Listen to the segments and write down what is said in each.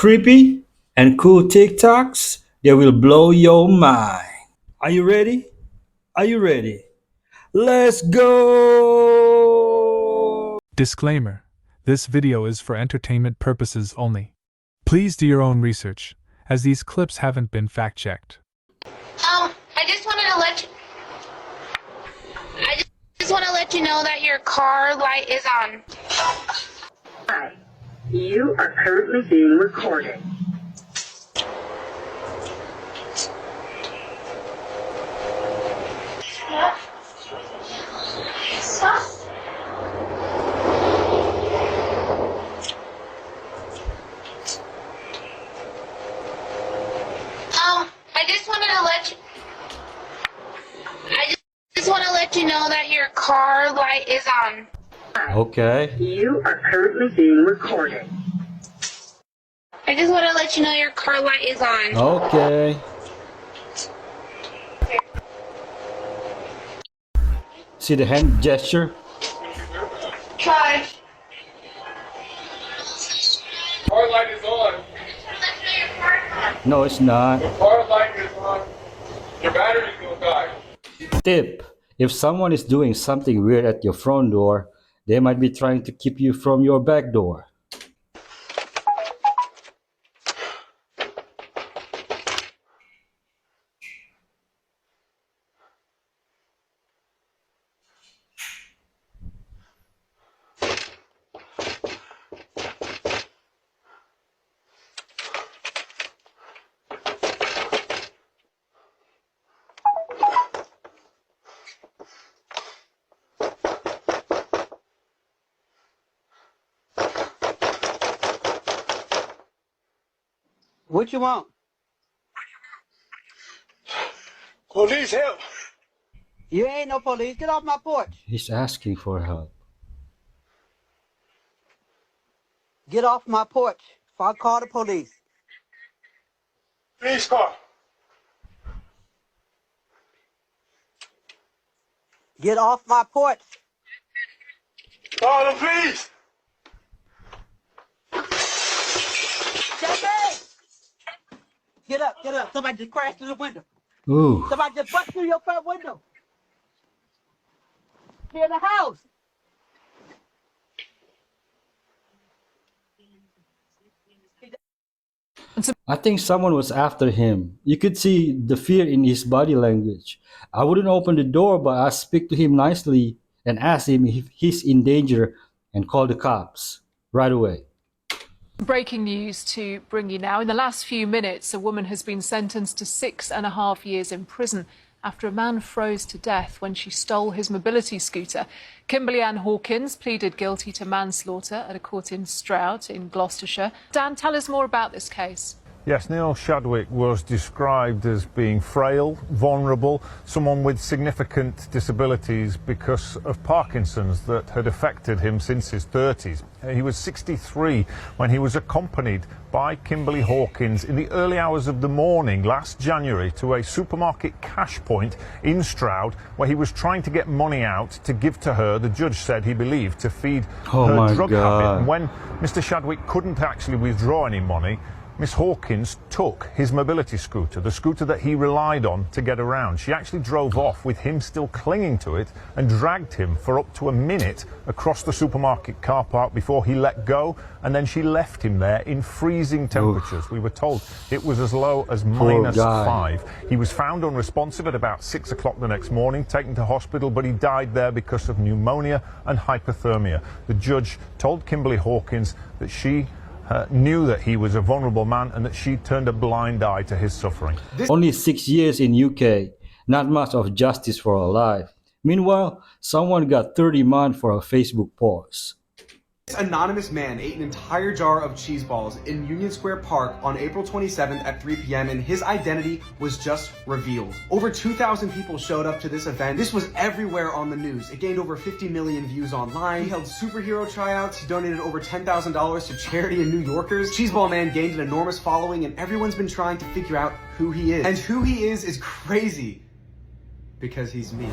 creepy, and cool TikToks that will blow your mind. Are you ready? Are you ready? Let's go! Disclaimer: this video is for entertainment purposes only. Please do your own research, as these clips haven't been fact-checked. I just wanted to let you. I just want to let you know that your car light is on. Hi, you are currently being recorded. I just wanted to let you. I just want to let you know that your car light is on. Hi, Okay. you are currently being recorded. I just want to let you know your car light is on. Okay. See the hand gesture? Try. Car light is on. No, it's not. The car light is on. Your battery will die. Tip: if someone is doing something weird at your front door, they might be trying to keep you from your back door. What you want? Police help! You ain't no police. Get off my porch. He's asking for help. Get off my porch. If I call the police. Police car! Get off my porch. Call the police! Jeffy! Get up, get up. Somebody just crashed through the window. Ooh. Somebody just bust through your front window. Here in the house. I think someone was after him. You could see the fear in his body language. I wouldn't open the door, but I speak to him nicely and ask him if he's in danger and call the cops right away. Breaking news to bring you now. In the last few minutes, a woman has been sentenced to 6.5 years in prison after a man froze to death when she stole his mobility scooter. Kimberly Ann Hawkins pleaded guilty to manslaughter at a court in Stroud in Gloucestershire. Dan, tell us more about this case. Yes, Neil Shadwick was described as being frail, vulnerable, someone with significant disabilities because of Parkinson's that had affected him since his 30s. He was 63 when he was accompanied by Kimberly Hawkins in the early hours of the morning last January to a supermarket cash point in Stroud where he was trying to get money out to give to her, the judge said he believed, to feed her drug habit. And when Mr. Shadwick couldn't actually withdraw any money, Miss Hawkins took his mobility scooter, the scooter that he relied on to get around. She actually drove off with him still clinging to it and dragged him for up to a minute across the supermarket car park before he let go, and then she left him there in freezing temperatures. Oof. We were told it was as low as -5. He was found unresponsive at about 6 o'clock the next morning, taken to hospital, but he died there because of pneumonia and hypothermia. The judge told Kimberly Hawkins that she knew that he was a vulnerable man and that she turned a blind eye to his suffering. Only 6 years in UK, not much of justice for a life. Meanwhile, someone got 30 months for a Facebook post. This anonymous man ate an entire jar of cheese balls in Union Square Park on April 27th at 3 p.m. and his identity was just revealed. Over 2,000 people showed up to this event. This was everywhere on the news. It gained over 50 million views online. He held superhero tryouts. He donated over $10,000 to charity and New Yorkers. Cheeseball Man gained an enormous following and everyone's been trying to figure out who he is. And who he is crazy because he's me.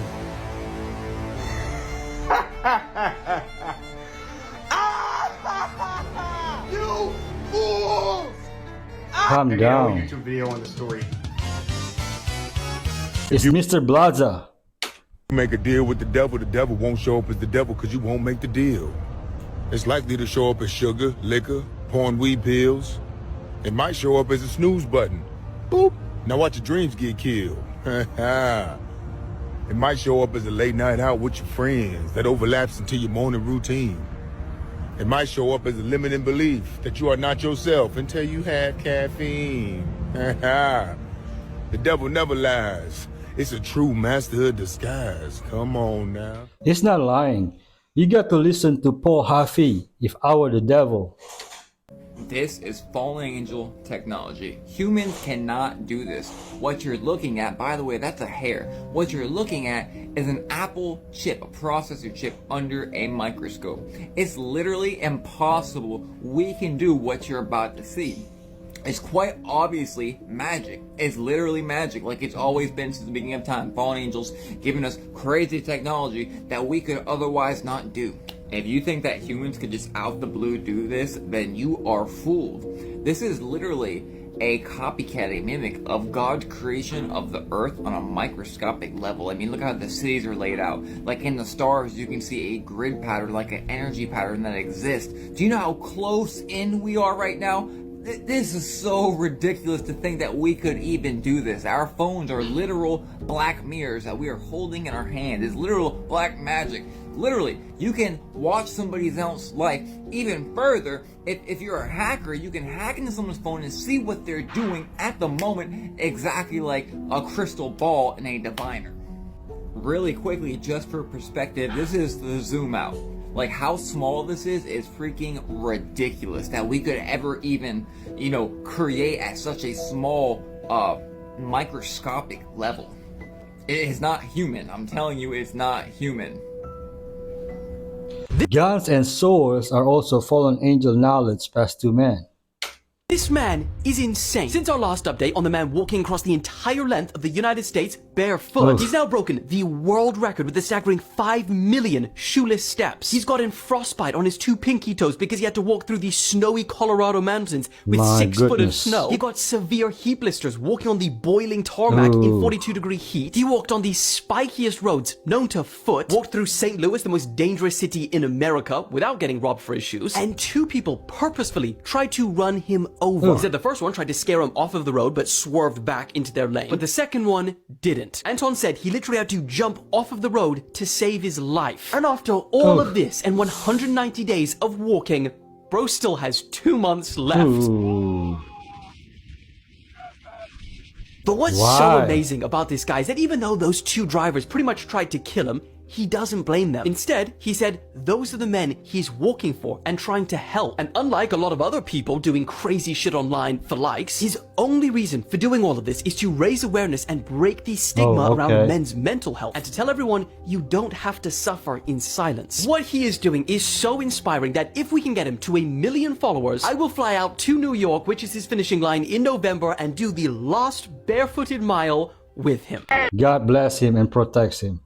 You fools! Calm Check out a down. YouTube video on the story. It's Mr. Blaza. Make a deal with the devil won't show up as the devil because you won't make the deal. It's likely to show up as sugar, liquor, porn, weed pills. It might show up as a snooze button. Boop. Now watch your dreams get killed. It might show up as a late night out with your friends that overlaps into your morning routine. It might show up as a limiting belief that you are not yourself until you have caffeine. The devil never lies. It's a true master of disguise. Come on now. He's not lying. You got to listen to Paul Haffey, If I Were the Devil. This is fallen angel technology. Humans cannot do this. What you're looking at, by the way, that's a hair. What you're looking at is an Apple chip, a processor chip under a microscope. It's literally impossible we can do what you're about to see. It's quite obviously magic. It's literally magic, like it's always been since the beginning of time. Fallen angels giving us crazy technology that we could otherwise not do. If you think that humans could just out the blue do this, then you are fooled. This is literally a copycat, a mimic of God's creation of the earth on a microscopic level. I mean, look how the cities are laid out. Like in the stars, you can see a grid pattern, like an energy pattern that exists. Do you know how close in we are right now? This is so ridiculous to think that we could even do this. Our phones are literal black mirrors that we are holding in our hand. It's literal black magic. Literally, you can watch somebody else's life even further. If you're a hacker, you can hack into someone's phone and see what they're doing at the moment, exactly like a crystal ball in a diviner. Really quickly, just for perspective, this is the zoom out. Like how small this is freaking ridiculous that we could ever even, create at such a small, microscopic level. It is not human. I'm telling you, it's not human. Guns and swords are also fallen angel knowledge passed to men. This man is insane. Since our last update on the man walking across the entire length of the United States barefoot, he's now broken the world record with a staggering 5 million shoeless steps. He's gotten frostbite on his 2 pinky toes because he had to walk through the snowy Colorado mountains with 6 foot of snow. He got severe heat blisters walking on the boiling tarmac in 42-degree heat. He walked on the spikiest roads known to foot, walked through St. Louis, the most dangerous city in America, without getting robbed for his shoes, and 2 people purposefully tried to run him over. He said the first one tried to scare him off of the road but swerved back into their lane, but the second one didn't. Anton said he literally had to jump off of the road to save his life. And after all of this and 190 days of walking, bro still has 2 months left. But what's so amazing about this guy is that even though those 2 drivers pretty much tried to kill him, he doesn't blame them. Instead, he said those are the men he's walking for and trying to help. And unlike a lot of other people doing crazy shit online for likes, his only reason for doing all of this is to raise awareness and break the stigma around men's mental health, and to tell everyone you don't have to suffer in silence. What he is doing is so inspiring that if we can get him to 1 million followers, I will fly out to New York, which is his finishing line, in November and do the last barefooted mile with him. God bless him and protects him.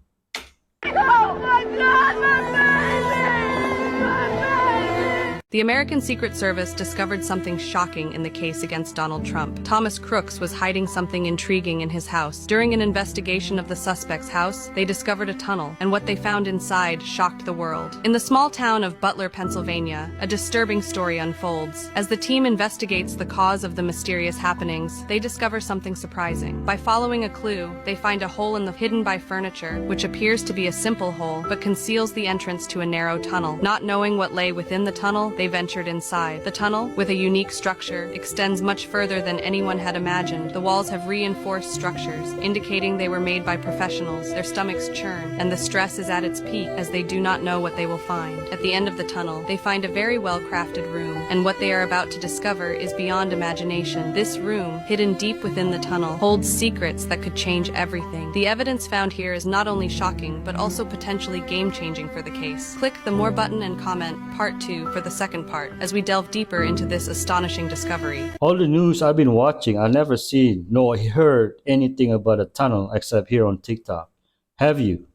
The American Secret Service discovered something shocking in the case against Donald Trump. Thomas Crooks was hiding something intriguing in his house. During an investigation of the suspect's house, they discovered a tunnel, and what they found inside shocked the world. In the small town of Butler, Pennsylvania, a disturbing story unfolds. As the team investigates the cause of the mysterious happenings, they discover something surprising. By following a clue, they find a hole in the hidden by furniture, which appears to be a simple hole, but conceals the entrance to a narrow tunnel. Not knowing what lay within the tunnel, they ventured inside. The tunnel, with a unique structure, extends much further than anyone had imagined. The walls have reinforced structures, indicating they were made by professionals. Their stomachs churn, and the stress is at its peak as they do not know what they will find. At the end of the tunnel, they find a very well-crafted room, and what they are about to discover is beyond imagination. This room, hidden deep within the tunnel, holds secrets that could change everything. The evidence found here is not only shocking, but also potentially game-changing for the case. Click the More button and comment Part 2 for the second part, as we delve deeper into this astonishing discovery. All the news I've been watching, I never seen nor heard anything about a tunnel except here on TikTok. Have you?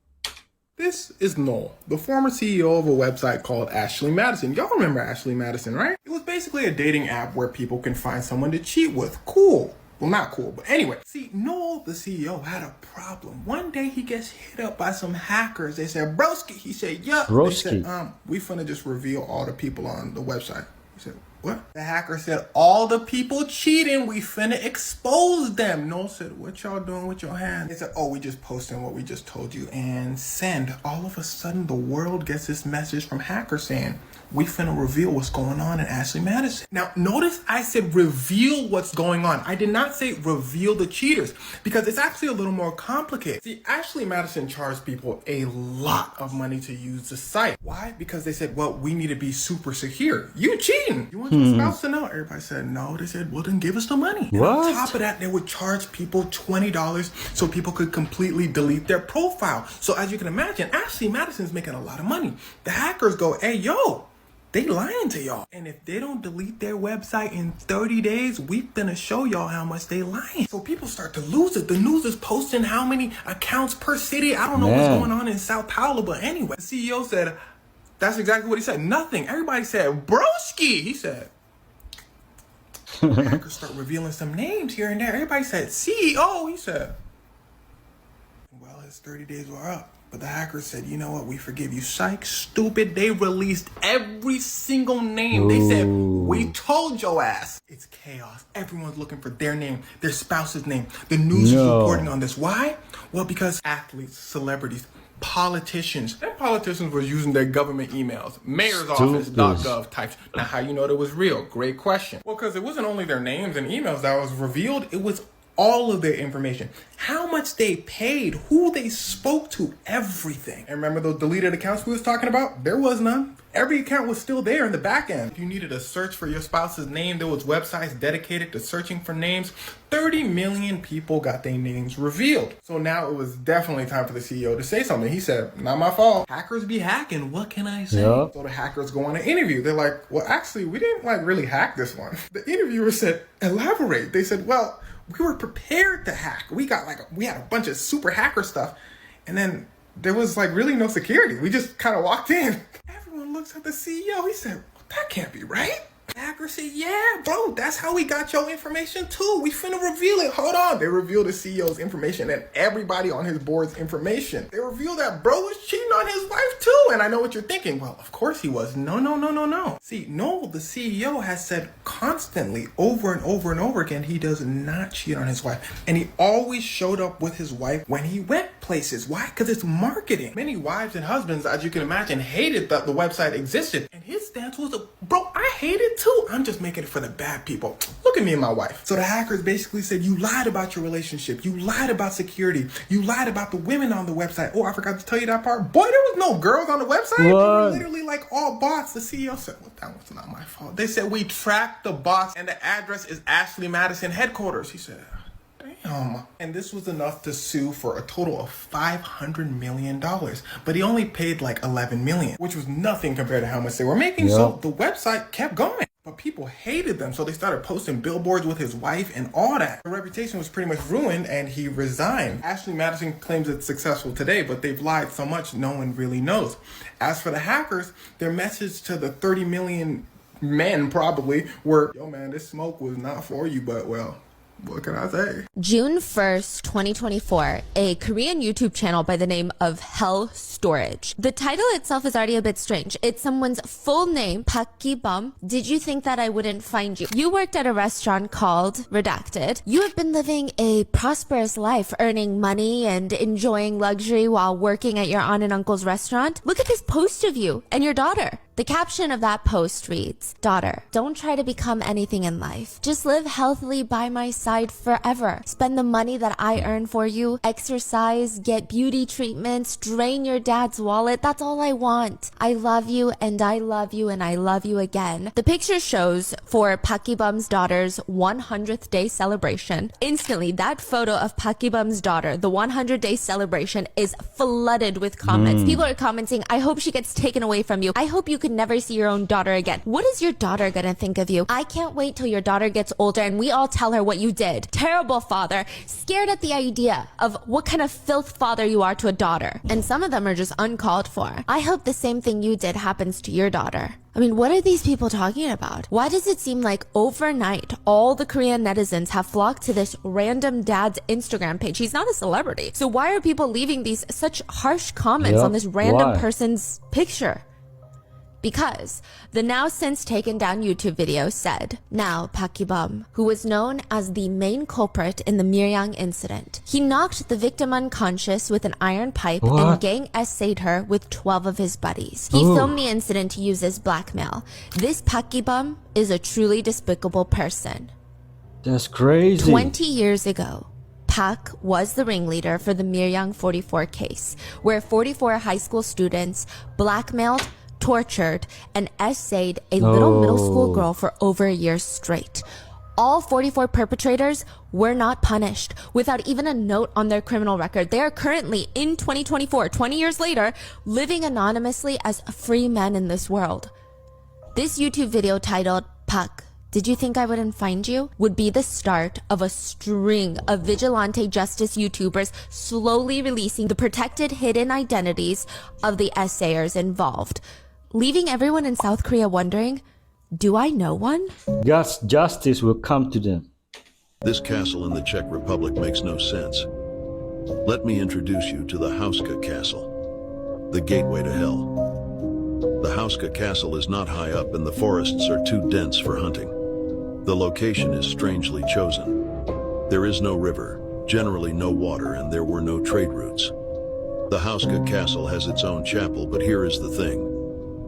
This is Noel, the former CEO of a website called Ashley Madison. Y'all remember Ashley Madison, right? It was basically a dating app where people can find someone to cheat with. Cool. Well, not cool, but anyway. See, Noel, the CEO, had a problem. One day he gets hit up by some hackers. They said, Brosky. He said, yeah. Brosky. They said, we finna just reveal all the people on the website. He said, what? The hacker said, all the people cheating, we finna expose them. Noel said, what y'all doing with your hands? They said, oh, we just posting what we just told you and send. All of a sudden, the world gets this message from hackers saying, we finna reveal what's going on in Ashley Madison. Now, notice I said reveal what's going on. I did not say reveal the cheaters because it's actually a little more complicated. See, Ashley Madison charged people a lot of money to use the site. Why? Because they said, well, we need to be super secure. You cheating. You want your spouse to know? Everybody said no. They said, well, then give us the money. And on top of that, they would charge people $20 so people could completely delete their profile. So as you can imagine, Ashley Madison's making a lot of money. The hackers go, hey, yo, they lying to y'all. And if they don't delete their website in 30 days, we finna show y'all how much they lying. So people start to lose it. The news is posting how many accounts per city. I don't know what's going on in Sao Paulo, but anyway, the CEO said, that's exactly what he said. Nothing. Everybody said, Brosky. He said, hackers start revealing some names here and there. Everybody said, CEO. He said, well, his 30 days were up. But the hackers said, you know what? We forgive you. Psych, stupid. They released every single name. They said, we told your ass. It's chaos. Everyone's looking for their name, their spouse's name. The news is reporting on this. Why? Well, because athletes, celebrities, politicians. And politicians were using their government emails. Mayor's office.gov types. Now, how you know it was real? Great question. Well, because it wasn't only their names and emails that was revealed. It was all of their information, how much they paid, who they spoke to, everything. And remember those deleted accounts we was talking about? There was none. Every account was still there in the back end. If you needed a search for your spouse's name, there was websites dedicated to searching for names. 30 million people got their names revealed. So now it was definitely time for the CEO to say something. He said, not my fault. Hackers be hacking. What can I say? So the hackers go on an interview. They're like, well, actually, we didn't really hack this one. The interviewer said, elaborate. They said, well, we were prepared to hack. We had a bunch of super hacker stuff. And then there was really no security. We just kind of walked in. Everyone looks at the CEO. He said, well, that can't be right. The hacker said, yeah, bro, that's how we got your information too. We finna reveal it. Hold on. They revealed the CEO's information and everybody on his board's information. They revealed that bro was cheating on his wife too. And I know what you're thinking. Well, of course he was. No. See, Noel, the CEO, has said constantly over and over and over again, he does not cheat on his wife. And he always showed up with his wife when he went places. Why? Because it's marketing. Many wives and husbands, as you can imagine, hated that the website existed. And his stance was, bro, I hate it too. I'm just making it for the bad people. Look at me and my wife. So the hackers basically said, you lied about your relationship. You lied about security. You lied about the women on the website. Oh, I forgot to tell you that part. Boy, there was no girls on the website. They were literally all bots. The CEO said, well, that was not my fault. They said, we tracked the bots and the address is Ashley Madison headquarters. He said, damn. And this was enough to sue for a total of $500 million. But he only paid $11 million, which was nothing compared to how much they were making. So the website kept going. But people hated them, so they started posting billboards with his wife and all that. Her reputation was pretty much ruined, and he resigned. Ashley Madison claims it's successful today, but they've lied so much no one really knows. As for the hackers, their message to the 30 million men probably were, yo man, this smoke was not for you, but well, what can I say? June 1st, 2024, a Korean YouTube channel by the name of Hell Storage. The title itself is already a bit strange. It's someone's full name, Park Ki-bum. Did you think that I wouldn't find you? You worked at a restaurant called Redacted. You have been living a prosperous life, earning money and enjoying luxury while working at your aunt and uncle's restaurant. Look at this post of you and your daughter. The caption of that post reads, daughter, don't try to become anything in life. Just live healthily by my side forever. Spend the money that I earn for you, exercise, get beauty treatments, drain your dad's wallet. That's all I want. I love you and I love you and I love you again. The picture shows for Park Ki-bum's daughter's 100th day celebration. Instantly, that photo of Park Ki-bum's daughter, the 100-day celebration, is flooded with comments. People are commenting, I hope she gets taken away from you. I hope you could never see your own daughter again. What is your daughter gonna think of you? I can't wait till your daughter gets older and we all tell her what you did. Terrible father, scared at the idea of what kind of filth father you are to a daughter. And some of them are just uncalled for. I hope the same thing you did happens to your daughter. I mean, what are these people talking about? Why does it seem like overnight, all the Korean netizens have flocked to this random dad's Instagram page? He's not a celebrity. So why are people leaving these such harsh comments on this random person's picture? Because the now since taken down YouTube video said, now Park Ki-bum, who was known as the main culprit in the Miryang incident, he knocked the victim unconscious with an iron pipe and gang essayed her with 12 of his buddies. He filmed the incident to use as blackmail. This Park Ki-bum is a truly despicable person. That's crazy. 20 years ago, Park was the ringleader for the Miryang 44 case, where 44 high school students blackmailed, tortured, and essayed a little middle school girl for over a year straight. All 44 perpetrators were not punished, without even a note on their criminal record. They are currently, in 2024, 20 years later, living anonymously as free men in this world. This YouTube video titled, Park, Did You Think I Wouldn't Find You?, would be the start of a string of vigilante justice YouTubers slowly releasing the protected hidden identities of the essayers involved, leaving everyone in South Korea wondering, do I know one? God's justice will come to them. This castle in the Czech Republic makes no sense. Let me introduce you to the Hauska Castle, the gateway to hell. The Hauska Castle is not high up and the forests are too dense for hunting. The location is strangely chosen. There is no river, generally no water, and there were no trade routes. The Hauska Castle has its own chapel, but here is the thing.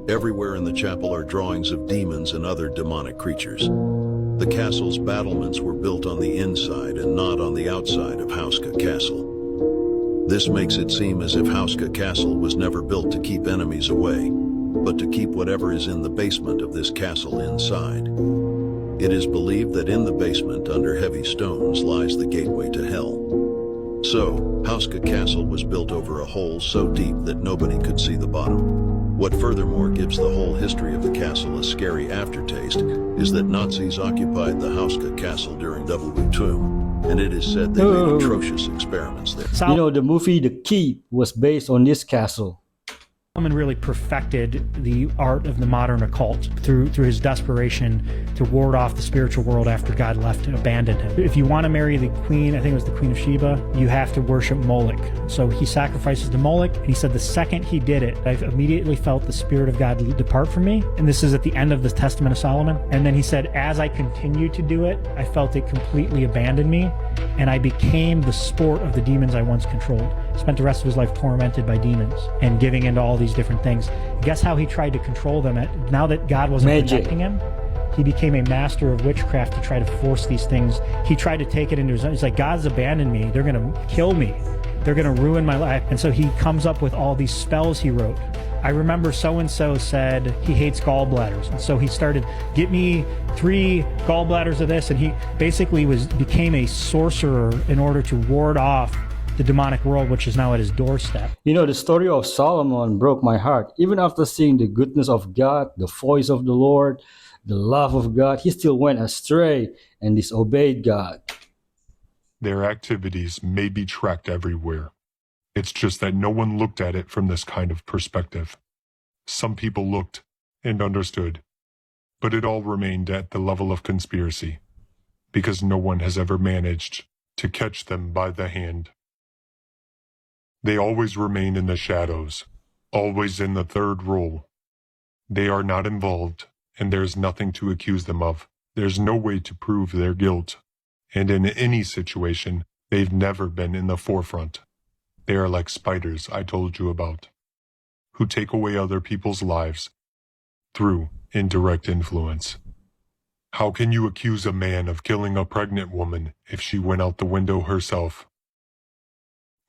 Everywhere in the chapel are drawings of demons and other demonic creatures. The castle's battlements were built on the inside and not on the outside of Hauska Castle. This makes it seem as if Hauska Castle was never built to keep enemies away, but to keep whatever is in the basement of this castle inside. It is believed that in the basement, under heavy stones, lies the gateway to hell. So, Hauska Castle was built over a hole so deep that nobody could see the bottom. What furthermore gives the whole history of the castle a scary aftertaste is that Nazis occupied the Hauska Castle during World War II, and it is said they made atrocious experiments there. You know, the movie The Keep was based on this castle. Solomon really perfected the art of the modern occult through his desperation to ward off the spiritual world after God left and abandoned him. If you want to marry the queen, I think it was the Queen of Sheba, you have to worship Moloch. So he sacrifices to Moloch, and he said the second he did it, I immediately felt the Spirit of God depart from me. And this is at the end of the Testament of Solomon. And then he said, as I continued to do it, I felt it completely abandoned me, and I became the sport of the demons I once controlled. Spent the rest of his life tormented by demons and giving into all these different things. Guess how he tried to control them? Now that God wasn't protecting him, he became a master of witchcraft to try to force these things. He tried to take it into his own. He's like, God's abandoned me. They're going to kill me. They're going to ruin my life. And so he comes up with all these spells he wrote. I remember so-and-so said he hates gallbladders. And so he started, get me 3 gallbladders of this. And he basically became a sorcerer in order to ward off the demonic world, which is now at his doorstep. You know, the story of Solomon broke my heart. Even after seeing the goodness of God, the voice of the Lord, the love of God, he still went astray and disobeyed God. Their activities may be tracked everywhere. It's just that no one looked at it from this kind of perspective. Some people looked and understood, but it all remained at the level of conspiracy, because no one has ever managed to catch them by the hand. They always remain in the shadows, always in the third role. They are not involved, and there's nothing to accuse them of. There's no way to prove their guilt, and in any situation, they've never been in the forefront. They are like spiders I told you about, who take away other people's lives through indirect influence. How can you accuse a man of killing a pregnant woman if she went out the window herself,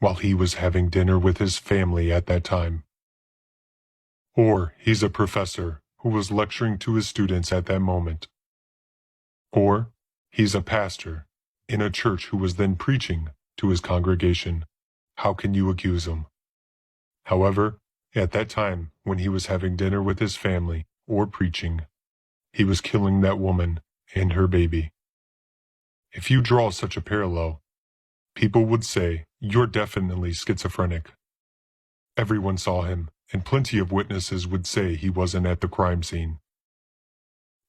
while he was having dinner with his family at that time? Or he's a professor who was lecturing to his students at that moment. Or he's a pastor in a church who was then preaching to his congregation. How can you accuse him? However, at that time, when he was having dinner with his family, or preaching. He was killing that woman and her baby. If you draw such a parallel, people would say, you're definitely schizophrenic. Everyone saw him, and plenty of witnesses would say he wasn't at the crime scene.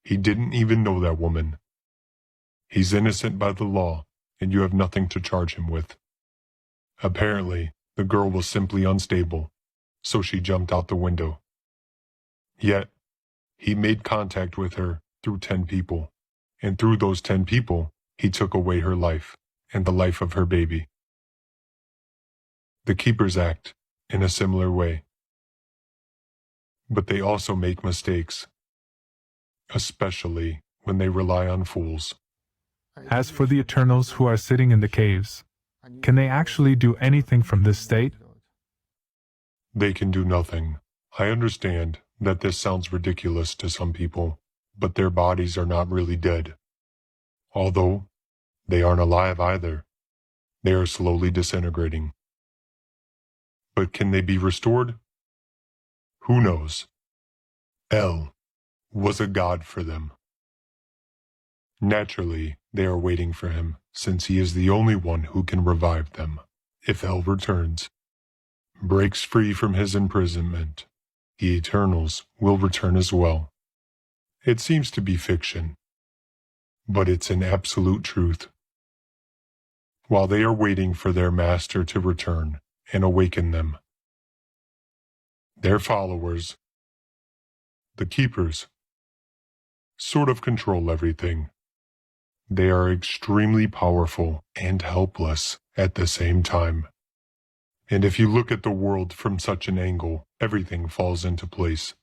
He didn't even know that woman. He's innocent by the law, and you have nothing to charge him with. Apparently, the girl was simply unstable, so she jumped out the window. Yet, he made contact with her through 10 people, and through those 10 people, he took away her life and the life of her baby. The keepers act in a similar way, but they also make mistakes, especially when they rely on fools. As for the Eternals who are sitting in the caves, can they actually do anything from this state? They can do nothing. I understand that this sounds ridiculous to some people, but their bodies are not really dead. Although, they aren't alive either. They are slowly disintegrating. But can they be restored? Who knows? El was a god for them. Naturally, they are waiting for him, since he is the only one who can revive them. If El returns, breaks free from his imprisonment, the Eternals will return as well. It seems to be fiction, but it's an absolute truth. While they are waiting for their master to return and awaken them, their followers, the keepers, sort of control everything. They are extremely powerful and helpless at the same time. And if you look at the world from such an angle, everything falls into place.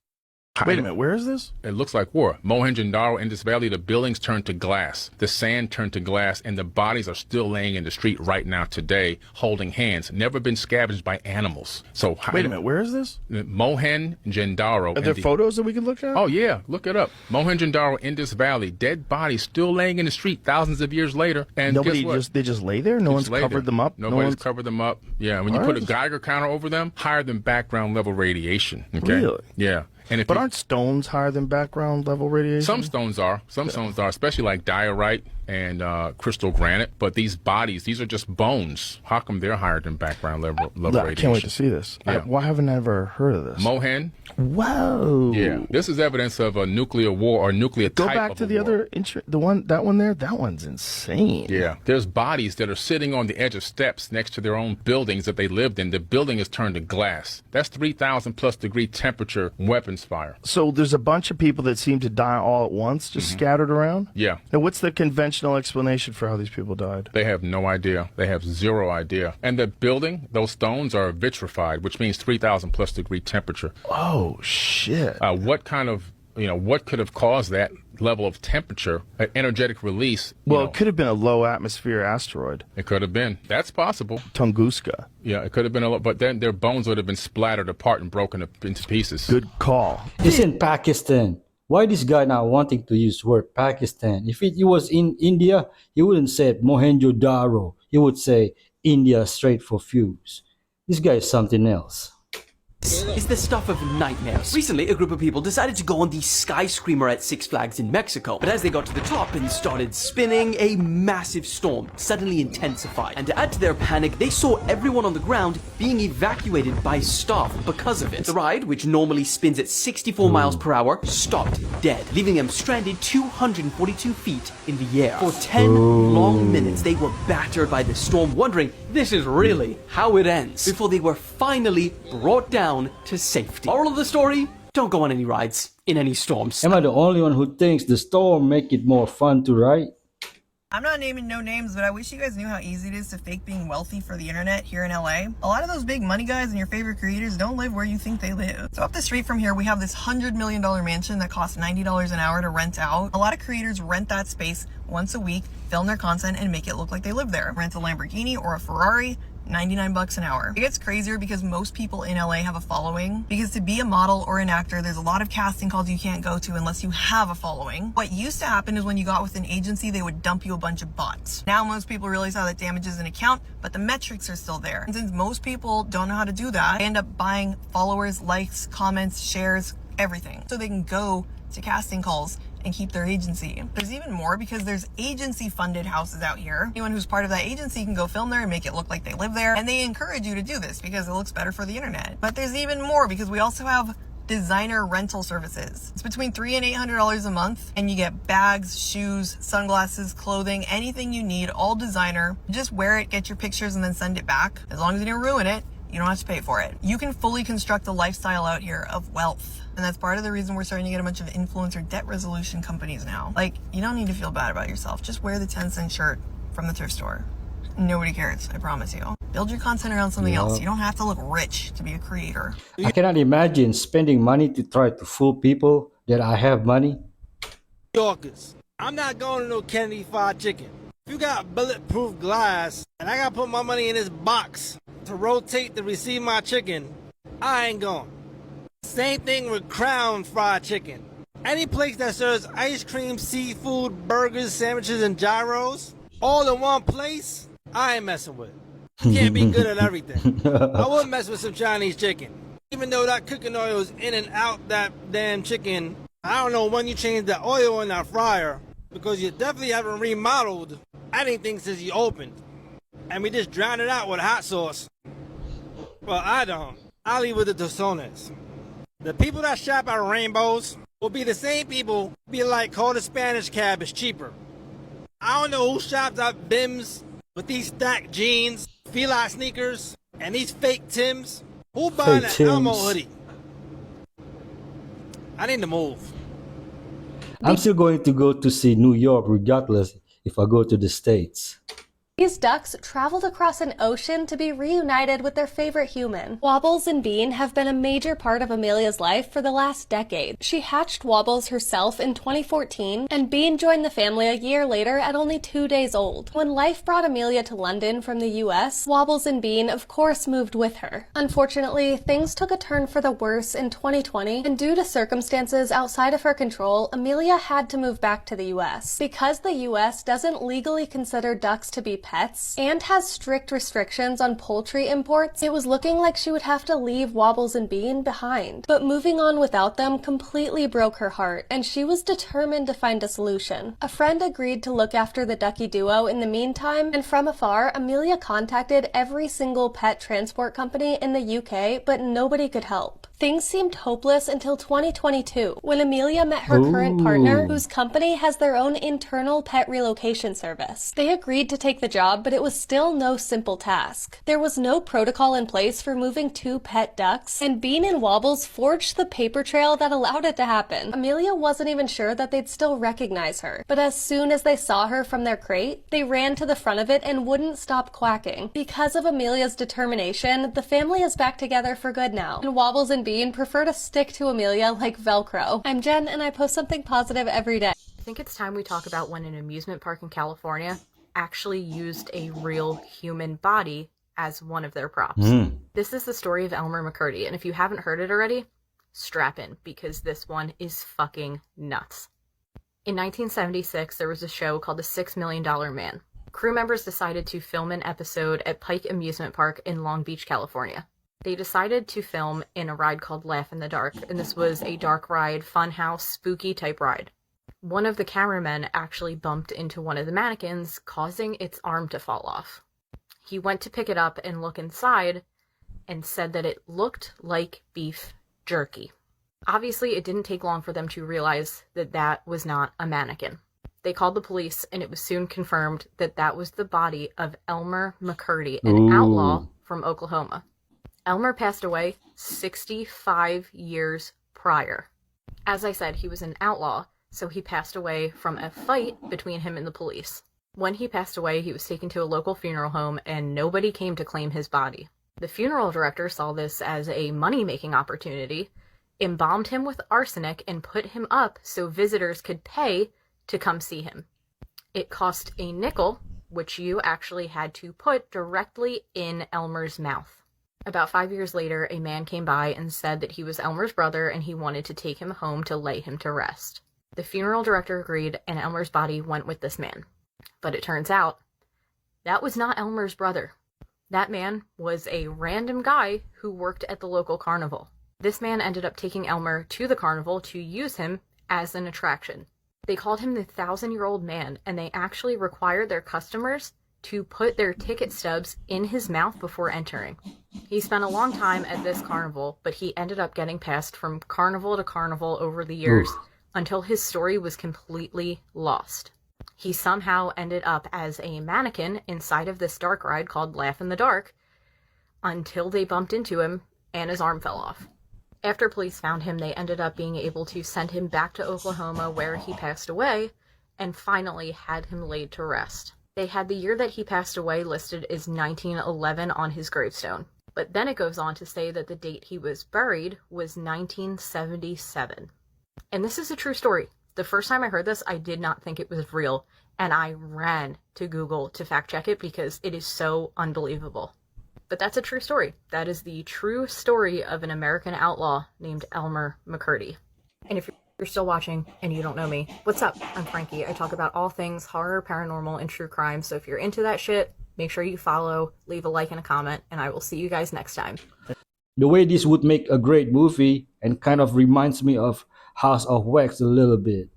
Wait a minute, where is this? It looks like war. Mohenjo-Daro, Indus Valley, the buildings turned to glass. The sand turned to glass, and the bodies are still laying in the street right now today, holding hands. Never been scavenged by animals. So wait a minute, where is this? Mohenjo-Daro. Are there photos that we can look at? Oh, yeah, look it up. Mohenjo-Daro, Indus Valley, dead bodies still laying in the street thousands of years later. And Nobody guess what? they just lay there? No one's covered them up? Nobody's covered them up. Yeah, when you put a Geiger counter over them, higher than background level radiation. Okay? Really? Yeah. And But aren't stones higher than background level radiation? Some stones are. Some stones are, especially like diorite and crystal granite. But these bodies, these are just bones. How come they're higher than background level radiation? I can't wait to see this. Yeah. Why haven't I ever heard of this? Mohen. Whoa. Yeah. This is evidence of a nuclear war or nuclear Go type back of to a the war. other, that one there? That one's insane. Yeah. There's bodies that are sitting on the edge of steps next to their own buildings that they lived in. The building is turned to glass. That's 3,000 plus degree temperature weapons fire. So there's a bunch of people that seem to die all at once, just scattered around? Yeah. Now, what's the conventional explanation for how these people died? They have no idea. They have zero idea. And the building, those stones are vitrified, which means 3,000 plus degree temperature. Oh, shit. What kind of, what could have caused that level of temperature, an energetic release? Well, it could have been a low atmosphere asteroid. It could have been. That's possible. Tunguska. Yeah, it could have been a lot, but then their bones would have been splattered apart and broken up into pieces. Good call. It's in Pakistan. Why this guy not wanting to use word Pakistan? If it was in India, he wouldn't say Mohenjo-Daro. He would say India straight for fuse. This guy is something else. Is the stuff of nightmares. Recently, a group of people decided to go on the skyscraper at Six Flags in Mexico. But as they got to the top and started spinning, a massive storm suddenly intensified. And to add to their panic, they saw everyone on the ground being evacuated by staff because of it. The ride, which normally spins at 64 miles per hour, stopped dead, leaving them stranded 242 feet in the air. For 10 long minutes, they were battered by the storm, wondering, this is really how it ends, before they were finally brought down to safety. Moral of the story, don't go on any rides in any storms. Am I the only one who thinks the storm make it more fun to ride? I'm not naming no names, but I wish you guys knew how easy it is to fake being wealthy for the internet here in LA. A lot of those big money guys and your favorite creators don't live where you think they live. So up the street from here, we have this $100 million mansion that costs $90 an hour to rent out. A lot of creators rent that space once a week, film their content, and make it look like they live there. Rent a Lamborghini or a Ferrari, 99 bucks an hour. It gets crazier because most people in LA have a following. Because to be a model or an actor, there's a lot of casting calls you can't go to unless you have a following. What used to happen is when you got with an agency, they would dump you a bunch of bots. Now most people realize how that damages an account, but the metrics are still there. And since most people don't know how to do that, they end up buying followers, likes, comments, shares, everything so they can go to casting calls and keep their agency. There's even more because there's agency funded houses out here. Anyone who's part of that agency can go film there and make it look like they live there. And they encourage you to do this because it looks better for the internet. But there's even more because we also have designer rental services. It's between $300 and $800 a month, and you get bags, shoes, sunglasses, clothing, anything you need, all designer. Just wear it, get your pictures, and then send it back. As long as you don't ruin it, you don't have to pay for it. You can fully construct a lifestyle out here of wealth. And that's part of the reason we're starting to get a bunch of influencer debt resolution companies now. Like, you don't need to feel bad about yourself. Just wear the 10-cent shirt from the thrift store. Nobody cares, I promise you. Build your content around something else. You don't have to look rich to be a creator. I cannot imagine spending money to try to fool people that I have money. Yorkers, I'm not going to no Kennedy Fried Chicken. If you got bulletproof glass and I got to put my money in this box to rotate to receive my chicken, I ain't going. Same thing with Crown Fried Chicken. Any place that serves ice cream, seafood, burgers, sandwiches, and gyros, all in one place, I ain't messing with. You can't be good at everything. I would mess with some Chinese chicken. Even though that cooking oil is in and out that damn chicken, I don't know when you changed the oil in that fryer, because you definitely haven't remodeled anything since you opened. And we just drowned it out with hot sauce. Well, I don't. I'll leave with the Tosones. The people that shop at Rainbows will be the same people who be like, call the Spanish cab, it's cheaper. I don't know who shops at Bim's with these stacked jeans, Fila sneakers, and these fake Tims. Who buying an Elmo hoodie? I need to move. I'm still going to go to see New York regardless if I go to the States. These ducks traveled across an ocean to be reunited with their favorite human. Wobbles and Bean have been a major part of Amelia's life for the last decade. She hatched Wobbles herself in 2014, and Bean joined the family a year later at only 2 days old. When life brought Amelia to London from the US, Wobbles and Bean of course moved with her. Unfortunately, things took a turn for the worse in 2020, and due to circumstances outside of her control, Amelia had to move back to the US. Because the US doesn't legally consider ducks to be pets and has strict restrictions on poultry imports, it was looking like she would have to leave Wobbles and Bean behind. But moving on without them completely broke her heart, and she was determined to find a solution. A friend agreed to look after the ducky duo in the meantime, and from afar, Amelia contacted every single pet transport company in the UK, but nobody could help. Things seemed hopeless until 2022, when Amelia met her current partner, whose company has their own internal pet relocation service. They agreed to take the job, but it was still no simple task. There was no protocol in place for moving 2 pet ducks, and Bean and Wobbles forged the paper trail that allowed it to happen. Amelia wasn't even sure that they'd still recognize her, but as soon as they saw her from their crate, they ran to the front of it and wouldn't stop quacking. Because of Amelia's determination, the family is back together for good now, and Wobbles and Bean prefer to stick to Amelia like Velcro. I'm Jen, and I post something positive every day. I think it's time we talk about when an amusement park in California actually used a real human body as one of their props. This is the story of Elmer McCurdy, and if you haven't heard it already, strap in, because this one is fucking nuts. In 1976, there was a show called The $6 Million Man. Crew members decided to film an episode at Pike Amusement Park in Long Beach, California. They decided to film in a ride called Laugh in the Dark, and this was a dark ride, funhouse, spooky type ride. One of the cameramen actually bumped into one of the mannequins, causing its arm to fall off. He went to pick it up and look inside, and said that it looked like beef jerky. Obviously, it didn't take long for them to realize that that was not a mannequin. They called the police, and it was soon confirmed that that was the body of Elmer McCurdy, an outlaw from Oklahoma. Elmer passed away 65 years prior. As I said, he was an outlaw, so he passed away from a fight between him and the police. When he passed away, he was taken to a local funeral home, and nobody came to claim his body. The funeral director saw this as a money-making opportunity, embalmed him with arsenic, and put him up so visitors could pay to come see him. It cost a nickel, which you actually had to put directly in Elmer's mouth. About 5 years later, a man came by and said that he was Elmer's brother and he wanted to take him home to lay him to rest. The funeral director agreed, and Elmer's body went with this man. But it turns out, that was not Elmer's brother. That man was a random guy who worked at the local carnival. This man ended up taking Elmer to the carnival to use him as an attraction. They called him the 1,000-year-old man, and they actually required their customers to put their ticket stubs in his mouth before entering. He spent a long time at this carnival, but he ended up getting passed from carnival to carnival over the years until his story was completely lost. He somehow ended up as a mannequin inside of this dark ride called Laugh in the Dark until they bumped into him and his arm fell off. After police found him, they ended up being able to send him back to Oklahoma where he passed away and finally had him laid to rest. They had the year that he passed away listed as 1911 on his gravestone. But then it goes on to say that the date he was buried was 1977. And this is a true story. The first time I heard this, I did not think it was real, and I ran to Google to fact check it because it is so unbelievable. But that's a true story. That is the true story of an American outlaw named Elmer McCurdy. And if you're still watching and you don't know me, what's up? I'm Frankie. I talk about all things horror, paranormal, and true crime. So if you're into that shit, make sure you follow, leave a like and a comment, and I will see you guys next time. The way this would make a great movie and kind of reminds me of House of Wax a little bit.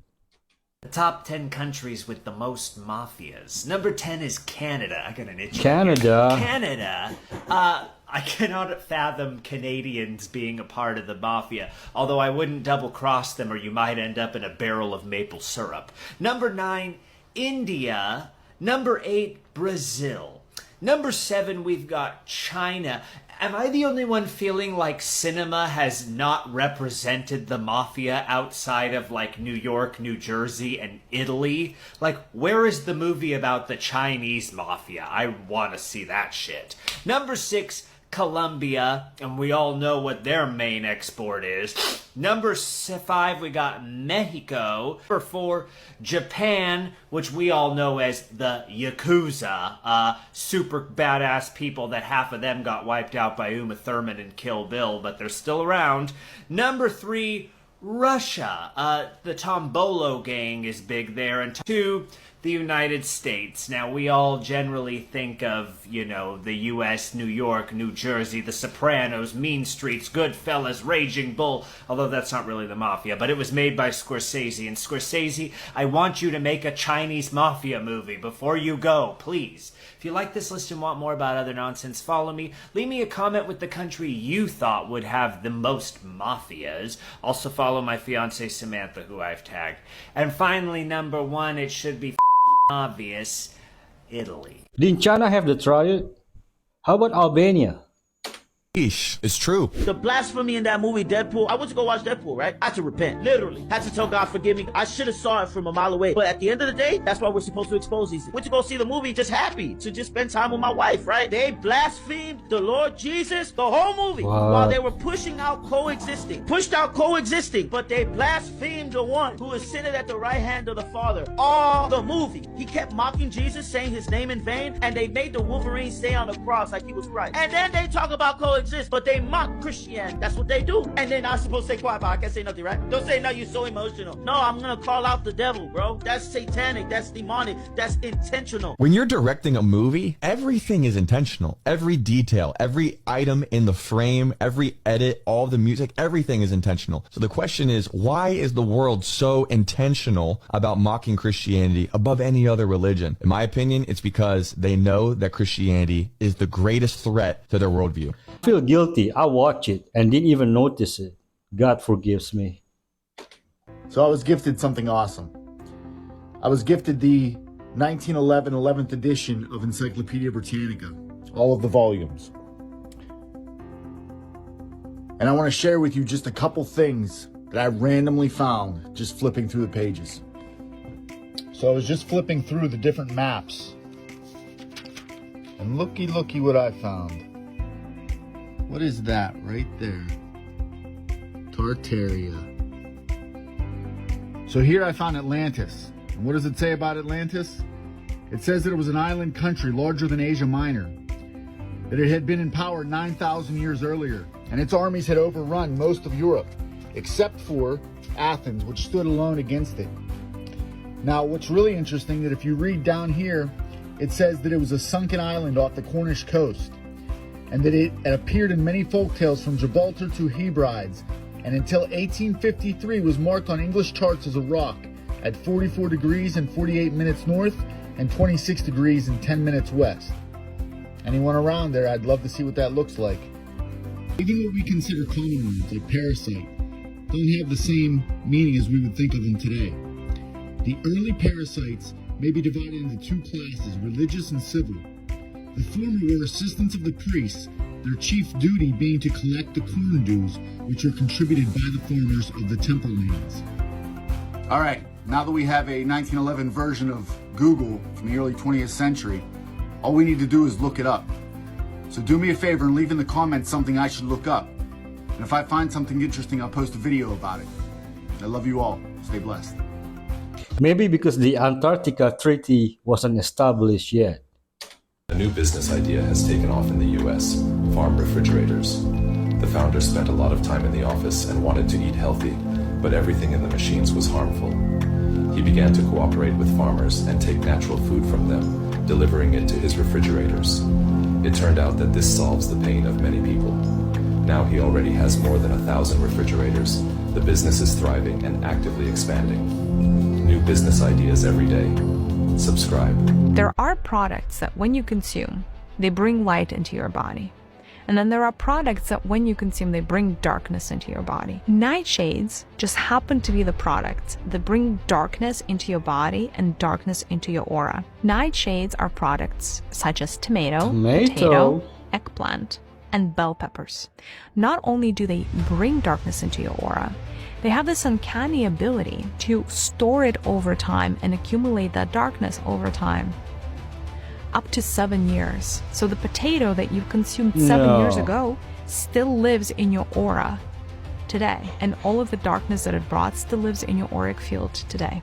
The top 10 countries with the most mafias. Number 10 is Canada. I got an itch. Canada. Canada. I cannot fathom Canadians being a part of the mafia, although I wouldn't double cross them or you might end up in a barrel of maple syrup. Number 9, India. Number 8, Brazil. Number 7, we've got China. Am I the only one feeling like cinema has not represented the mafia outside of like New York, New Jersey, and Italy? Like, where is the movie about the Chinese mafia? I want to see that shit. Number 6, Colombia, and we all know what their main export is. Number 5, we got Mexico. Number 4, Japan, which we all know as the Yakuza. Super badass people that half of them got wiped out by Uma Thurman and Kill Bill, but they're still around. Number 3, Russia. The Tombolo gang is big there. And 2, the United States. Now, we all generally think of, you know, the U.S., New York, New Jersey, The Sopranos, Mean Streets, Goodfellas, Raging Bull, although that's not really the mafia, but it was made by Scorsese. And Scorsese, I want you to make a Chinese mafia movie before you go, please. If you like this list and want more about other nonsense, follow me. Leave me a comment with the country you thought would have the most mafias. Also follow my fiancée Samantha, who I've tagged. And finally, number 1, it should be obvious, Italy. Didn't China have the triad? How about Albania? It's true. The blasphemy in that movie, Deadpool. I went to go watch Deadpool, right? I had to repent, literally. Had to tell God, forgive me. I should have saw it from a mile away. But at the end of the day, that's why we're supposed to expose these. Went to go see the movie, just happy to just spend time with my wife, right? They blasphemed the Lord Jesus the whole movie while they were pushing out coexisting. Pushed out coexisting, but they blasphemed the one who is sitting at the right hand of the Father. All the movie. He kept mocking Jesus, saying his name in vain, and they made the Wolverine stay on the cross like he was Christ. And then they talk about coexistence. But they mock Christianity. That's what they do. And then I'm supposed to say quiet, but I can't say nothing, right? Don't say no, you're so emotional. No, I'm gonna call out the devil, bro. That's satanic, that's demonic, that's intentional. When you're directing a movie, everything is intentional. Every detail, every item in the frame, every edit, all the music, everything is intentional. So the question is, why is the world so intentional about mocking Christianity above any other religion? In my opinion, it's because they know that Christianity is the greatest threat to their worldview. I feel guilty. I watched it and didn't even notice it. God forgives me. So I was gifted something awesome. I was gifted the 1911 11th edition of Encyclopedia Britannica, all of the volumes. And I want to share with you just a couple things that I randomly found just flipping through the pages. So I was just flipping through the different maps. And looky what I found. What is that right there? Tartaria. So here I found Atlantis. And what does it say about Atlantis? It says that it was an island country larger than Asia Minor. That it had been in power 9,000 years earlier. And its armies had overrun most of Europe, except for Athens, which stood alone against it. Now, what's really interesting, that if you read down here, it says that it was a sunken island off the Cornish coast. and that it appeared in many folk tales from Gibraltar to Hebrides, and until 1853 was marked on English charts as a rock at 44 degrees and 48 minutes north and 26 degrees and 10 minutes west. Anyone around there, I'd love to see what that looks like. Even what we consider common words, like parasite, don't have the same meaning as we would think of them today. The early parasites may be divided into two classes, religious and civil. The former were assistants of the priests, their chief duty being to collect the corn dues, which are contributed by the farmers of the temple lands. All right, now that we have a 1911 version of Google from the early 20th century, all we need to do is look it up. So do me a favor and leave in the comments something I should look up. And if I find something interesting, I'll post a video about it. I love you all. Stay blessed. Maybe because the Antarctica Treaty wasn't established yet. A new business idea has taken off in the US, farm refrigerators. The founder spent a lot of time in the office and wanted to eat healthy, but everything in the machines was harmful. He began to cooperate with farmers and take natural food from them, delivering it to his refrigerators. It turned out that this solves the pain of many people. Now he already has more than 1,000 refrigerators. The business is thriving and actively expanding. New business ideas every day. Subscribe. There are products that when you consume, they bring light into your body. And then there are products that when you consume, they bring darkness into your body. Nightshades just happen to be the products that bring darkness into your body and darkness into your aura. Nightshades are products such as tomato, potato, eggplant, and bell peppers. Not only do they bring darkness into your aura, they have this uncanny ability to store it over time and accumulate that darkness over time. Up to 7 years. So the potato that you consumed 7 years ago still lives in your aura today. And all of the darkness that it brought still lives in your auric field today.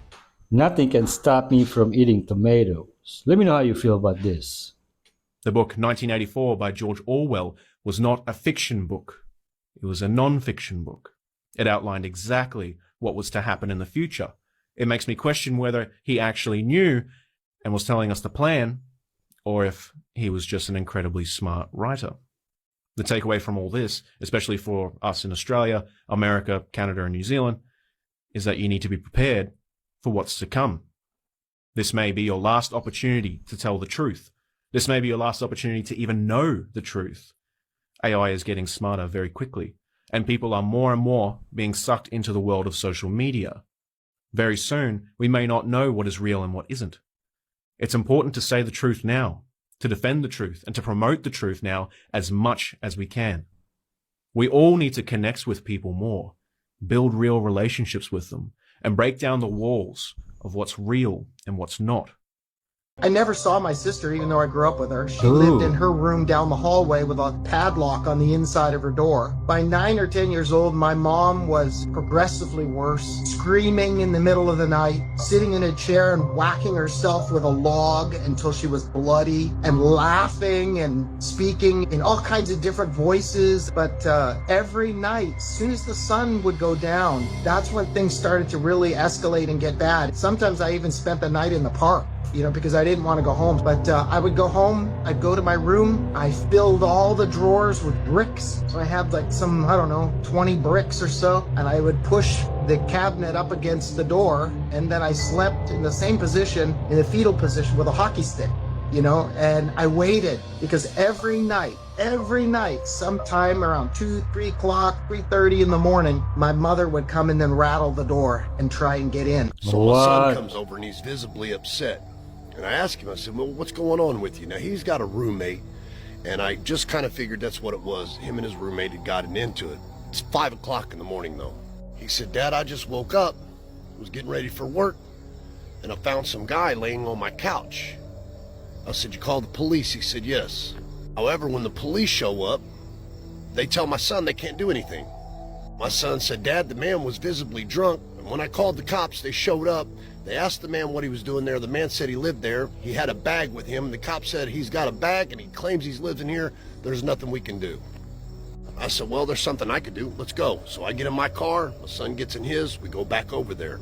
Nothing can stop me from eating tomatoes. Let me know how you feel about this. The book 1984 by George Orwell was not a fiction book. It was a non-fiction book. It outlined exactly what was to happen in the future. It makes me question whether he actually knew and was telling us the plan, or if he was just an incredibly smart writer. The takeaway from all this, especially for us in Australia, America, Canada, and New Zealand, is that you need to be prepared for what's to come. This may be your last opportunity to tell the truth. This may be your last opportunity to even know the truth. AI is getting smarter very quickly, and people are more and more being sucked into the world of social media. Very soon, we may not know what is real and what isn't. It's important to say the truth now, to defend the truth, and to promote the truth now as much as we can. We all need to connect with people more, build real relationships with them, and break down the walls of what's real and what's not. I never saw my sister, even though I grew up with her. She lived in her room down the hallway with a padlock on the inside of her door. By 9 or 10 years old, my mom was progressively worse, screaming in the middle of the night, sitting in a chair and whacking herself with a log until she was bloody, and laughing and speaking in all kinds of different voices. But every night, as soon as the sun would go down, that's when things started to really escalate and get bad. Sometimes I even spent the night in the park, because I didn't want to go home. But I would go home, I'd go to my room, I filled all the drawers with bricks. So I had like some, 20 bricks or so, and I would push the cabinet up against the door, and then I slept in the same position, in the fetal position with a hockey stick, and I waited, because every night, sometime around 2, 3 o'clock, 3:30 in the morning, my mother would come and then rattle the door and try and get in. So my son comes over and he's visibly upset. And I asked him, I said, well, what's going on with you? Now, he's got a roommate, and I just kind of figured that's what it was. Him and his roommate had gotten into it. It's 5 o'clock in the morning, though. He said, Dad, I just woke up, was getting ready for work, and I found some guy laying on my couch. I said, you called the police? He said, yes. However, when the police show up, they tell my son they can't do anything. My son said, Dad, the man was visibly drunk, and when I called the cops, they showed up. They asked the man what he was doing there. The man said he lived there. He had a bag with him. The cop said he's got a bag and he claims he's lived in here. There's nothing we can do. I said, well, there's something I could do. Let's go. So I get in my car. My son gets in his. We go back over there.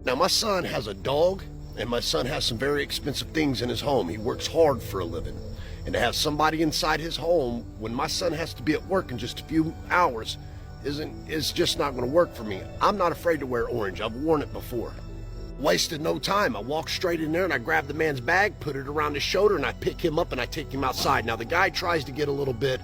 Now, my son has a dog, and my son has some very expensive things in his home. He works hard for a living. And to have somebody inside his home when my son has to be at work in just a few hours is just not going to work for me. I'm not afraid to wear orange. I've worn it before. Wasted no time. I walked straight in there and I grabbed the man's bag, put it around his shoulder, and I pick him up and I take him outside. Now the guy tries to get a little bit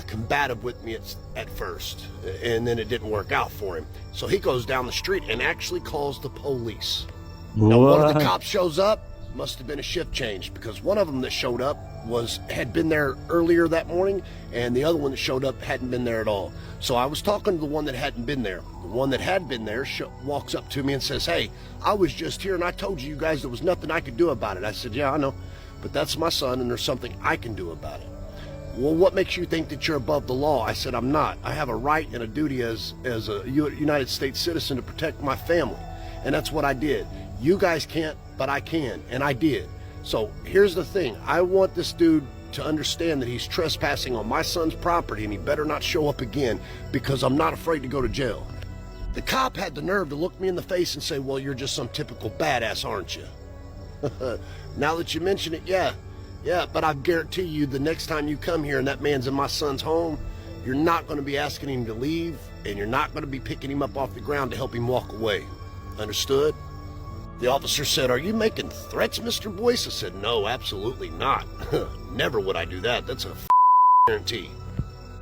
combative with me at first, and then it didn't work out for him. So he goes down the street and actually calls the police. Now one of the cops shows up. Must have been a shift change, because one of them that showed up had been there earlier that morning, and the other one that showed up hadn't been there at all. So I was talking to the one that hadn't been there. The one that had been there walks up to me and says, "Hey, I was just here and I told you guys there was nothing I could do about it." I said, "Yeah, I know, but that's my son and there's something I can do about it." "Well, what makes you think that you're above the law?" I said, "I'm not. I have a right and a duty as a United States citizen to protect my family, and that's what I did. You guys can't, but I can, and I did. So here's the thing. I want this dude to understand that he's trespassing on my son's property, and he better not show up again, because I'm not afraid to go to jail." The cop had the nerve to look me in the face and say, "Well, you're just some typical badass, aren't you?" Now that you mention it, yeah, but I guarantee you the next time you come here and that man's in my son's home, you're not going to be asking him to leave, and you're not going to be picking him up off the ground to help him walk away. Understood? The officer said, "Are you making threats, Mr. Boyce?" I said, "No, absolutely not. Never would I do that. That's a guarantee."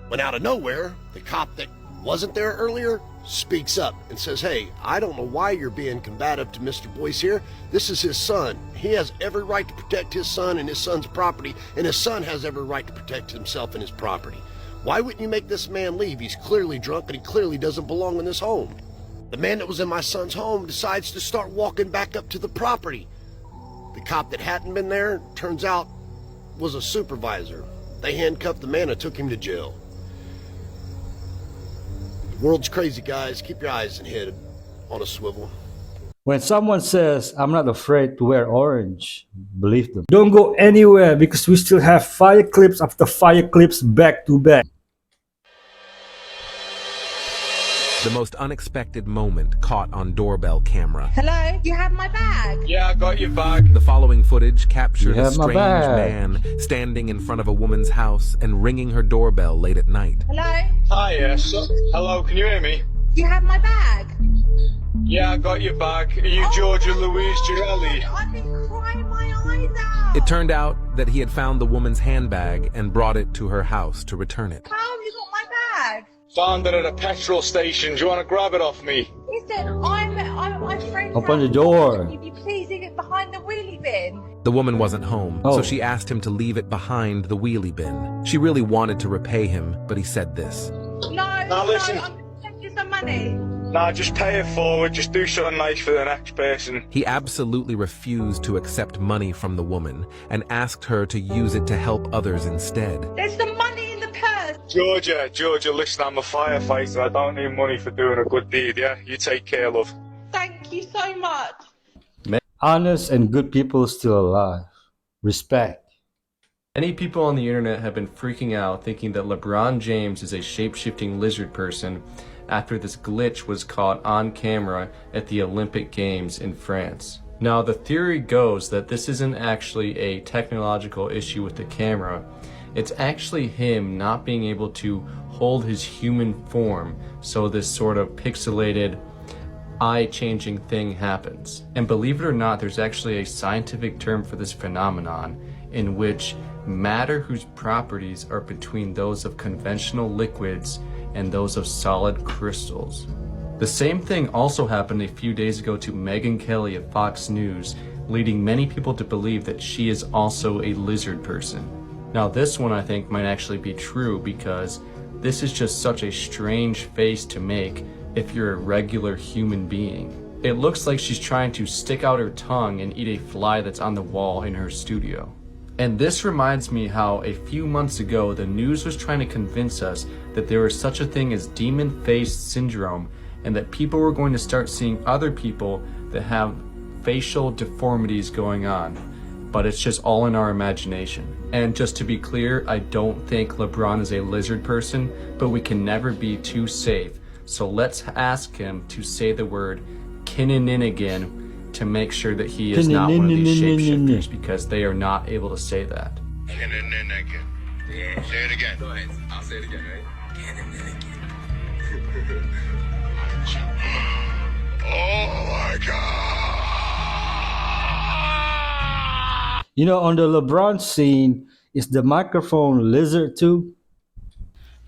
When out of nowhere, the cop that wasn't there earlier speaks up and says, "Hey, I don't know why you're being combative to Mr. Boyce here. This is his son. He has every right to protect his son and his son's property, and his son has every right to protect himself and his property. Why wouldn't you make this man leave? He's clearly drunk and he clearly doesn't belong in this home." The man that was in my son's home decides to start walking back up to the property. The cop that hadn't been there, turns out, was a supervisor. They handcuffed the man and took him to jail. The world's crazy, guys. Keep your eyes and head on a swivel. When someone says, "I'm not afraid to wear orange," believe them. Don't go anywhere, because we still have fire clips after fire clips back to back. The most unexpected moment caught on doorbell camera. Hello? You have my bag? Yeah, I got your bag. The following footage captured You a have my strange bag. man standing in front of a woman's house and ringing her doorbell late at night. Hello? Hi, yes. Hello, can you hear me? You have my bag? Yeah, I got your bag. Are you Georgia Louise Girelli? I've been crying my eyes out. It turned out that he had found the woman's handbag and brought it to her house to return it. How have you got my bag? Found it at a petrol station. Do you want to grab it off me? Listen, I'm friends. Open the door. Can you please leave it behind the wheelie bin? The woman wasn't home, Oh. so she asked him to leave it behind the wheelie bin. She really wanted to repay him, but he said this. Now listen. I'm going to send you some money. Nah, just pay it forward. Just do something nice for the next person. He absolutely refused to accept money from the woman and asked her to use it to help others instead. There's some money in the purse. Georgia, listen, I'm a firefighter. I don't need money for doing a good deed, yeah? You take care, love. Thank you so much. Honest and good people still alive. Respect. Many people on the internet have been freaking out thinking that LeBron James is a shape-shifting lizard person after this glitch was caught on camera at the Olympic Games in France. Now, the theory goes that this isn't actually a technological issue with the camera. It's actually him not being able to hold his human form, so this sort of pixelated, eye-changing thing happens. And believe it or not, there's actually a scientific term for this phenomenon in which matter whose properties are between those of conventional liquids and those of solid crystals. The same thing also happened a few days ago to Megyn Kelly of Fox News, leading many people to believe that she is also a lizard person. Now this one I think might actually be true, because this is just such a strange face to make if you're a regular human being. It looks like she's trying to stick out her tongue and eat a fly that's on the wall in her studio. And this reminds me how a few months ago the news was trying to convince us that there is such a thing as demon face syndrome, and that people were going to start seeing other people that have facial deformities going on. But it's just all in our imagination. And just to be clear, I don't think LeBron is a lizard person, but we can never be too safe. So let's ask him to say the word Kinnininigan to make sure that he is not one of these shapeshifters, because they are not able to say that. Yeah. Say it again. Go ahead. I'll say it again, right? Oh my God. You know, on the LeBron scene, is the microphone lizard too?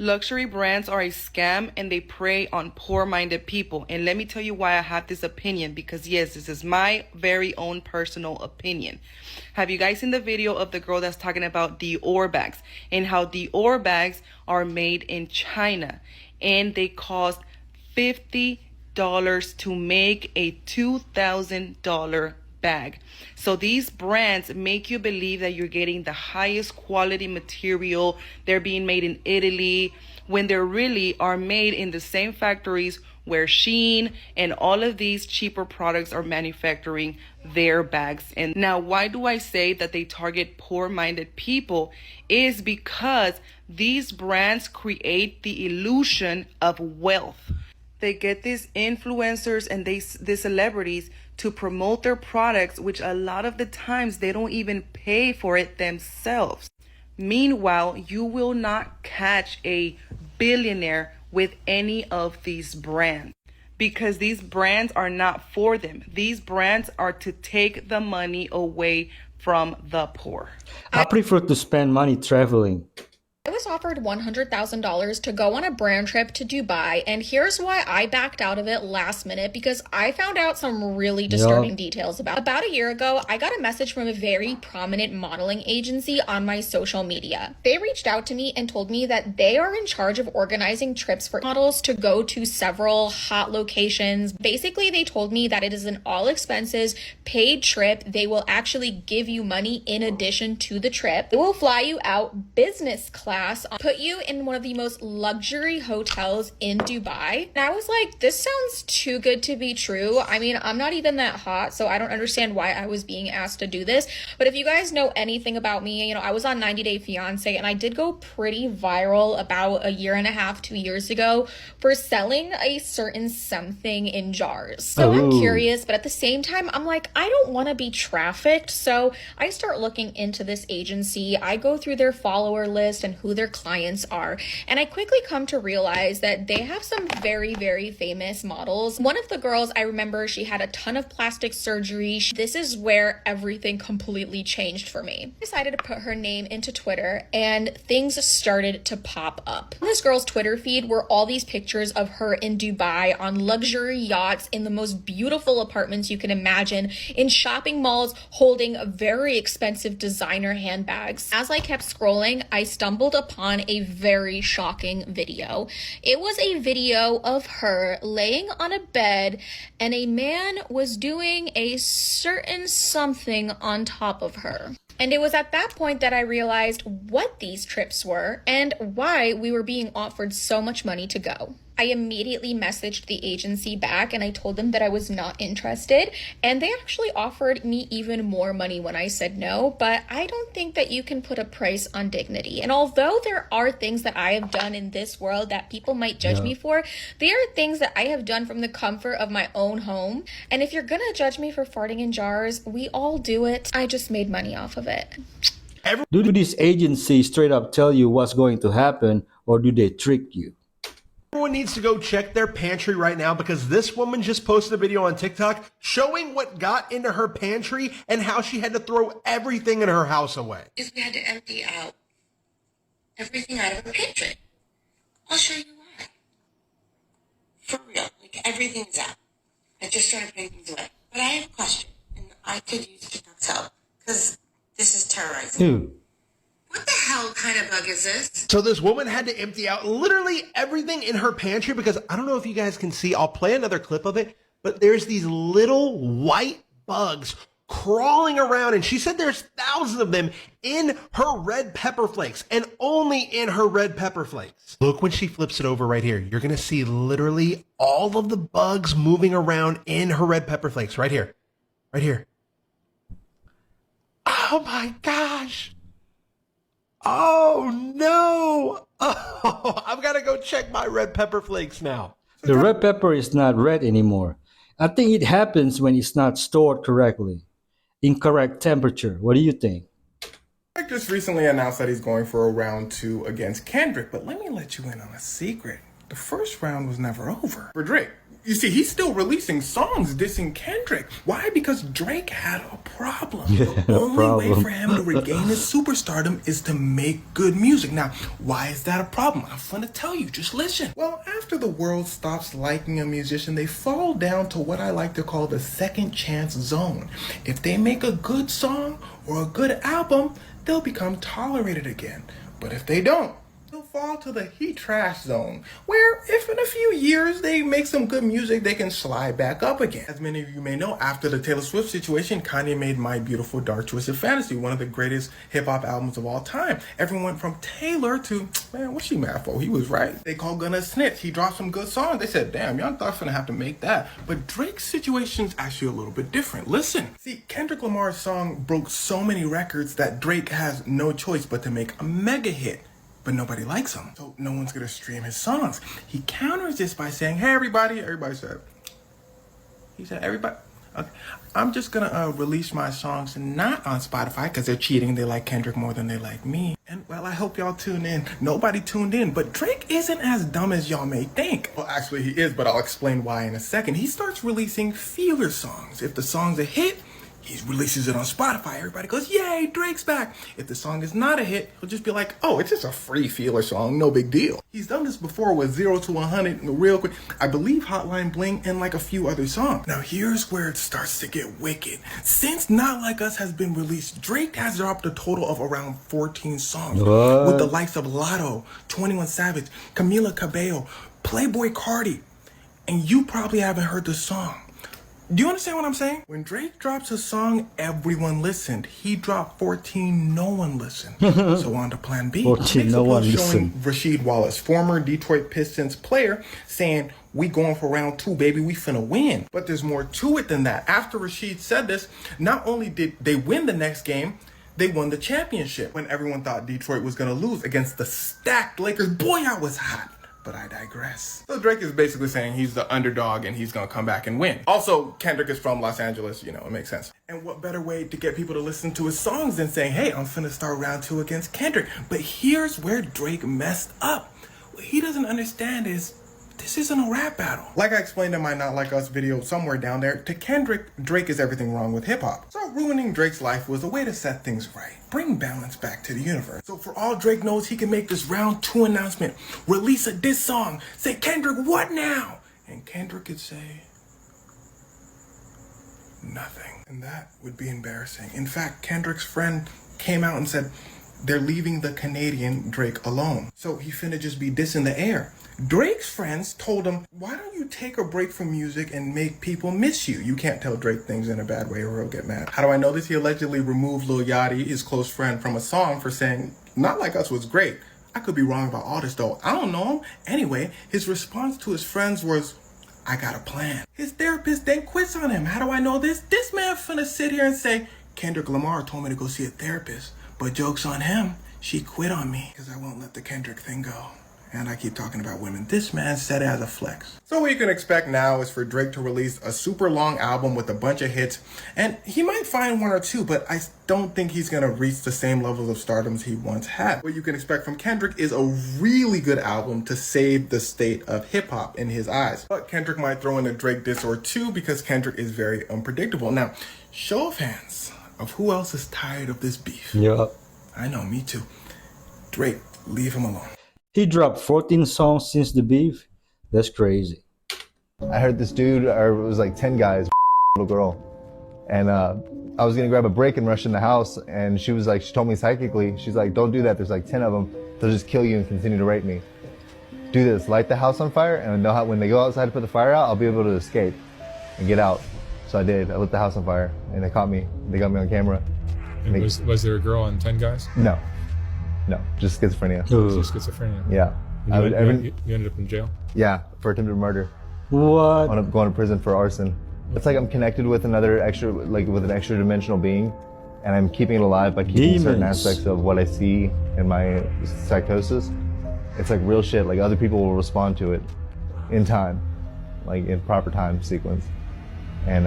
Luxury brands are a scam and they prey on poor-minded people. And let me tell you why I have this opinion, because yes, this is my very own personal opinion. Have you guys seen the video of the girl that's talking about Dior bags and how Dior bags are made in China and they cost $50 to make a $2,000 bag? So these brands make you believe that you're getting the highest quality material. They're being made in Italy when they really are made in the same factories where Shein and all of these cheaper products are manufacturing their bags. And now, why do I say that they target poor-minded people? Is because these brands create the illusion of wealth. They get these influencers and these celebrities to promote their products, which a lot of the times they don't even pay for it themselves. Meanwhile, you will not catch a billionaire with any of these brands because these brands are not for them. These brands are to take the money away from the poor. I prefer to spend money traveling. I was offered $100,000 to go on a brand trip to Dubai, and here's why I backed out of it last minute, because I found out some really disturbing details about a year ago. I got a message from a very prominent modeling agency on my social media. They reached out to me and told me that they are in charge of organizing trips for models to go to several hot locations. Basically, they told me that it is an all expenses paid trip. They will actually give you money in addition to the trip. They will fly you out business class, put you in one of the most luxury hotels in Dubai. And I was like, this sounds too good to be true. I mean, I'm not even that hot, so I don't understand why I was being asked to do this. But if you guys know anything about me, you know, I was on 90 Day Fiance and I did go pretty viral about a year and a half, 2 years ago for selling a certain something in jars. So I'm curious, but at the same time, I'm like, I don't want to be trafficked. So I start looking into this agency. I go through their follower list and who their clients are. And I quickly come to realize that they have some very, very famous models. One of the girls, I remember she had a ton of plastic surgery. This is where everything completely changed for me. I decided to put her name into Twitter and things started to pop up. On this girl's Twitter feed were all these pictures of her in Dubai on luxury yachts in the most beautiful apartments you can imagine, in shopping malls holding very expensive designer handbags. As I kept scrolling, I stumbled upon a very shocking video. It was a video of her laying on a bed and a man was doing a certain something on top of her. And it was at that point that I realized what these trips were and why we were being offered so much money to go. I immediately messaged the agency back and I told them that I was not interested, and they actually offered me even more money when I said no. But I don't think that you can put a price on dignity. And although there are things that I have done in this world that people might judge me for, they are things that I have done from the comfort of my own home. And if you're gonna judge me for farting in jars, we all do it. I just made money off of it. Do these agencies straight up tell you what's going to happen, or do they trick you? Everyone needs to go check their pantry right now because this woman just posted a video on TikTok showing what got into her pantry and how she had to throw everything in her house away. Because we had to empty out everything out of her pantry. I'll show you why. For real, like everything's out. I just started putting things away. But I have a question, and I could use TikTok's help because this is terrorizing. What the hell kind of bug is this? So this woman had to empty out literally everything in her pantry because I don't know if you guys can see, I'll play another clip of it, but there's these little white bugs crawling around, and she said there's thousands of them in her red pepper flakes, and only in her red pepper flakes. Look when she flips it over right here. You're going to see literally all of the bugs moving around in her red pepper flakes right here. Right here. Oh my gosh. Oh no! Oh, I've got to go check my red pepper flakes now. The red pepper is not red anymore. I think it happens when it's not stored correctly. Incorrect temperature. What do you think? Drake just recently announced that he's going for a round 2 against Kendrick, but let me let you in on a secret. The first round was never over for Drake. You see, he's still releasing songs dissing Kendrick. Why? Because Drake had a problem. The only way for him to regain his superstardom is to make good music. Now, why is that a problem? I'm fun to tell you. Just listen. Well, after the world stops liking a musician, they fall down to what I like to call the second chance zone. If they make a good song or a good album, they'll become tolerated again. But if they don't, they'll fall to the he trash zone, where if in a few years they make some good music, they can slide back up again. As many of you may know, after the Taylor Swift situation, Kanye made My Beautiful Dark Twisted Fantasy, one of the greatest hip-hop albums of all time. Everyone went from Taylor to, man, what's she mad for? He was right. They called Gunna a snitch. He dropped some good songs. They said, damn, Young Thug's gonna have to make that. But Drake's situation's actually a little bit different. Listen. See, Kendrick Lamar's song broke so many records that Drake has no choice but to make a mega hit. But nobody likes him, so no one's gonna stream his songs. He counters this by saying, hey, everybody said, everybody, okay, I'm just gonna release my songs not on Spotify because they're cheating. They like Kendrick more than they like me. And well, I hope y'all tune in. Nobody tuned in, but Drake isn't as dumb as y'all may think. Well, actually he is, but I'll explain why in a second. He starts releasing feeler songs. If the song's a hit, he releases it on Spotify. Everybody goes, yay, Drake's back. If the song is not a hit, he'll just be like, oh, it's just a free feeler song, no big deal. He's done this before with 0 to 100 real quick. I believe Hotline Bling and like a few other songs. Now here's where it starts to get wicked. Since Not Like Us has been released, Drake has dropped a total of around 14 songs. What? With the likes of Lotto, 21 Savage, Camila Cabello, Playboy Cardi. And you probably haven't heard the song. Do you understand what I'm saying? When Drake drops a song, everyone listened. He dropped 14, no one listened. So on to plan B. 14, no one showing listened. Rasheed Wallace, former Detroit Pistons player, saying, we going for round 2, baby, we finna win. But there's more to it than that. After Rasheed said this, not only did they win the next game, they won the championship when everyone thought Detroit was gonna lose against the stacked Lakers. Boy, I was hot. But I digress. So Drake is basically saying he's the underdog and he's gonna come back and win. Also, Kendrick is from Los Angeles, you know, it makes sense. And what better way to get people to listen to his songs than saying, hey, I'm finna start round 2 against Kendrick. But here's where Drake messed up. What he doesn't understand is, this isn't a rap battle. Like I explained in my Not Like Us video somewhere down there, to Kendrick, Drake is everything wrong with hip hop. So ruining Drake's life was a way to set things right. Bring balance back to the universe. So for all Drake knows, he can make this round 2 announcement, release a diss song, say, Kendrick, what now? And Kendrick could say, nothing. And that would be embarrassing. In fact, Kendrick's friend came out and said, they're leaving the Canadian Drake alone. So he finna just be dissing the air. Drake's friends told him, why don't you take a break from music and make people miss you? You can't tell Drake things in a bad way or he'll get mad. How do I know this? He allegedly removed Lil Yachty, his close friend, from a song for saying, Not Like Us was great. I could be wrong about all this though. I don't know him. Anyway, his response to his friends was, I got a plan. His therapist then quits on him. How do I know this? This man finna sit here and say, Kendrick Lamar told me to go see a therapist, but joke's on him. She quit on me because I won't let the Kendrick thing go. And I keep talking about women. This man said it as a flex. So what you can expect now is for Drake to release a super long album with a bunch of hits. And he might find 1 or 2, but I don't think he's going to reach the same levels of stardom he once had. What you can expect from Kendrick is a really good album to save the state of hip hop in his eyes. But Kendrick might throw in a Drake diss or 2 because Kendrick is very unpredictable. Now, show of hands of who else is tired of this beef. Yeah. I know, me too. Drake, leave him alone. He dropped 14 songs since the beef. That's crazy. I heard this dude, or it was like 10 guys, little girl. And I was gonna grab a break and rush in the house. And she was like, she told me psychically, she's like, don't do that. There's like 10 of them. They'll just kill you and continue to rape me. Do this, light the house on fire. And know how, when they go outside to put the fire out, I'll be able to escape and get out. So I did. I lit the house on fire and they caught me. They got me on camera. And was there a girl on 10 guys? No, just schizophrenia. Just schizophrenia. Yeah. You ended up in jail? Yeah, for attempted murder. What? I'm going to prison for arson. It's like I'm connected with another extra, like with an extra dimensional being, and I'm keeping it alive by keeping certain aspects of what I see in my psychosis. It's like real shit. Like other people will respond to it in time, like in proper time sequence. And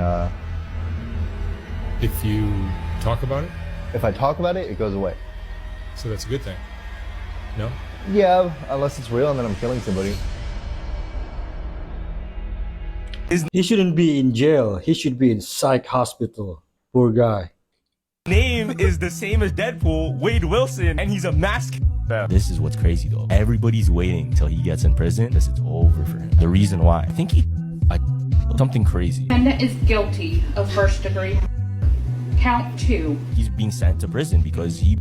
if you talk about it? If I talk about it, it goes away. So that's a good thing. No? Yeah, unless it's real and then I'm killing somebody. He shouldn't be in jail. He should be in psych hospital. Poor guy. Name is the same as Deadpool, Wade Wilson, and he's a mask. This is what's crazy though. Everybody's waiting till he gets in prison because it's over for him. The reason why, I think he something crazy. Defendant is guilty of first degree. Count 2. He's being sent to prison because he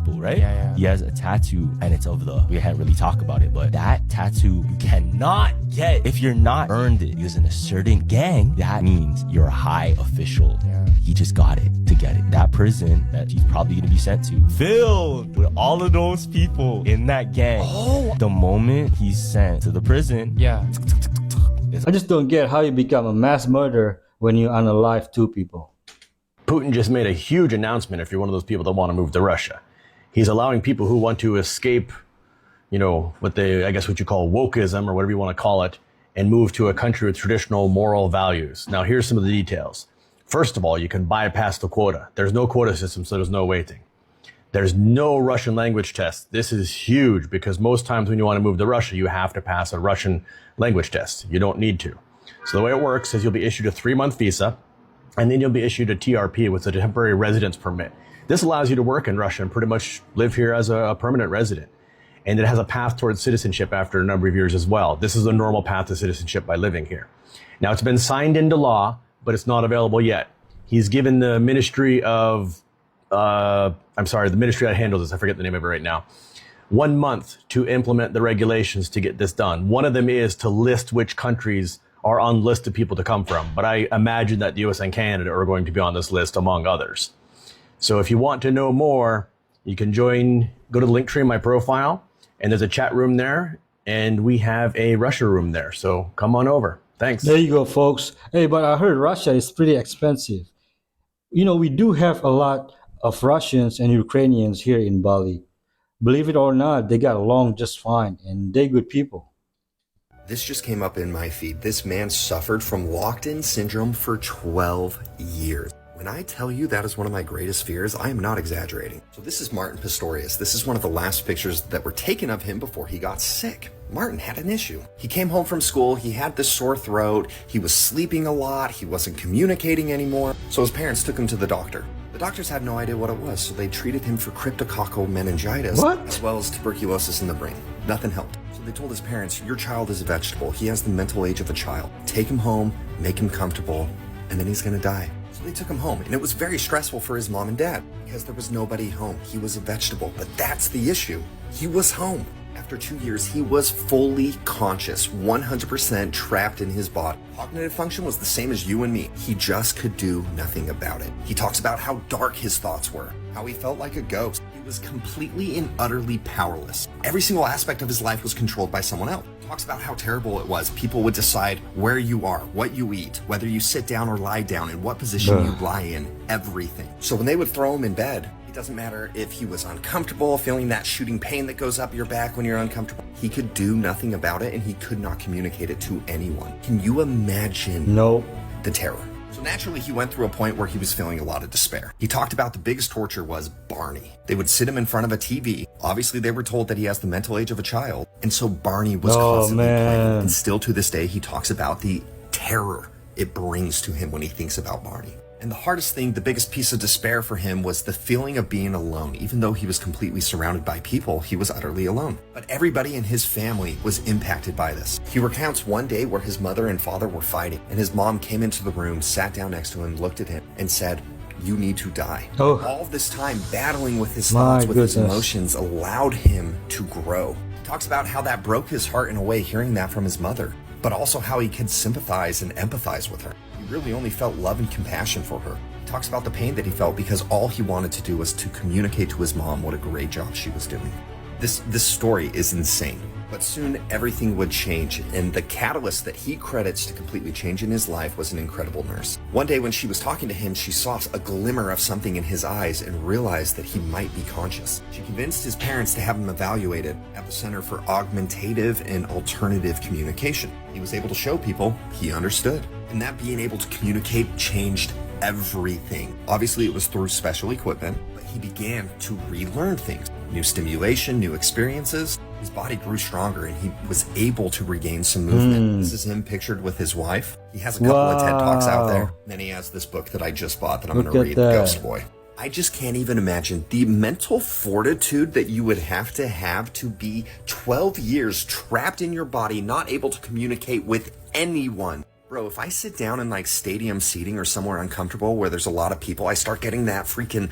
people, right? Yeah. He has a tattoo and it's of the, we can't really talk about it, but that tattoo you cannot get if you're not earned it. Because in a certain gang, that means you're a high official. Yeah. He just got it to get it. That prison that he's probably going to be sent to, filled with all of those people in that gang. Oh. The moment he's sent to the prison, yeah. I just don't get how you become a mass murderer when you unalive 2 people. Putin just made a huge announcement if you're one of those people that want to move to Russia. He's allowing people who want to escape, you know, what you call wokeism or whatever you want to call it, and move to a country with traditional moral values. Now, here's some of the details. First of all, you can bypass the quota. There's no quota system, so there's no waiting. There's no Russian language test. This is huge because most times when you want to move to Russia, you have to pass a Russian language test. You don't need to. So the way it works is you'll be issued a 3-month visa, and then you'll be issued a TRP, which is a temporary residence permit. This allows you to work in Russia and pretty much live here as a permanent resident. And it has a path towards citizenship after a number of years as well. This is the normal path to citizenship by living here. Now, it's been signed into law, but it's not available yet. He's given the ministry of, the ministry that handles this, I forget the name of it right now, 1 month to implement the regulations to get this done. One of them is to list which countries are on the list of people to come from. But I imagine that the US and Canada are going to be on this list among others. So if you want to know more, you can go to the link tree in my profile, and there's a chat room there, and we have a Russia room there. So come on over. Thanks. There you go, folks. Hey, but I heard Russia is pretty expensive. You know, we do have a lot of Russians and Ukrainians here in Bali. Believe it or not, they got along just fine, and they're good people. This just came up in my feed. This man suffered from locked-in syndrome for 12 years. When I tell you that is one of my greatest fears, I am not exaggerating. So this is Martin Pistorius. This is one of the last pictures that were taken of him before he got sick. Martin had an issue. He came home from school, he had this sore throat, he was sleeping a lot, he wasn't communicating anymore. So his parents took him to the doctor. The doctors had no idea what it was, so they treated him for cryptococcal meningitis, as well as tuberculosis in the brain. Nothing helped. So they told his parents, your child is a vegetable. He has the mental age of a child. Take him home, make him comfortable, and then he's gonna die. So they took him home, and it was very stressful for his mom and dad because there was nobody home. He was a vegetable, but that's the issue. He was home. After 2 years, he was fully conscious, 100% trapped in his body. Cognitive function was the same as you and me. He just could do nothing about it. He talks about how dark his thoughts were, how he felt like a ghost. He was completely and utterly powerless. Every single aspect of his life was controlled by someone else. He talks about how terrible it was. People would decide where you are, what you eat, whether you sit down or lie down, and what position you lie in, everything. So when they would throw him in bed, it doesn't matter if he was uncomfortable, feeling that shooting pain that goes up your back when you're uncomfortable. He could do nothing about it, and he could not communicate it to anyone. Can you imagine the terror? So naturally, he went through a point where he was feeling a lot of despair. He talked about the biggest torture was Barney. They would sit him in front of a TV. Obviously, they were told that he has the mental age of a child. And so Barney was constantly playing. And still to this day, he talks about the terror it brings to him when he thinks about Barney. And the hardest thing, the biggest piece of despair for him was the feeling of being alone. Even though he was completely surrounded by people, he was utterly alone. But everybody in his family was impacted by this. He recounts one day where his mother and father were fighting, and his mom came into the room, sat down next to him, looked at him, and said, "You need to die." All of this time battling with his thoughts, with his emotions, allowed him to grow. He talks about how that broke his heart in a way, hearing that from his mother, but also how he could sympathize and empathize with her. He really only felt love and compassion for her. He talks about the pain that he felt because all he wanted to do was to communicate to his mom what a great job she was doing. This story is insane. But soon everything would change, and the catalyst that he credits to completely changing his life was an incredible nurse. One day when she was talking to him, she saw a glimmer of something in his eyes and realized that he might be conscious. She convinced his parents to have him evaluated at the Center for Augmentative and Alternative Communication. He was able to show people he understood, and that being able to communicate changed everything. Obviously, it was through special equipment, but he began to relearn things. new stimulation, new experiences. His body grew stronger and he was able to regain some movement. This is him pictured with his wife. He has a couple of TED Talks out there. And then he has this book that I just bought that I'm going to read, Ghost Boy. I just can't even imagine the mental fortitude that you would have to be 12 years trapped in your body, not able to communicate with anyone. Bro, if I sit down in like stadium seating or somewhere uncomfortable where there's a lot of people, I start getting that freaking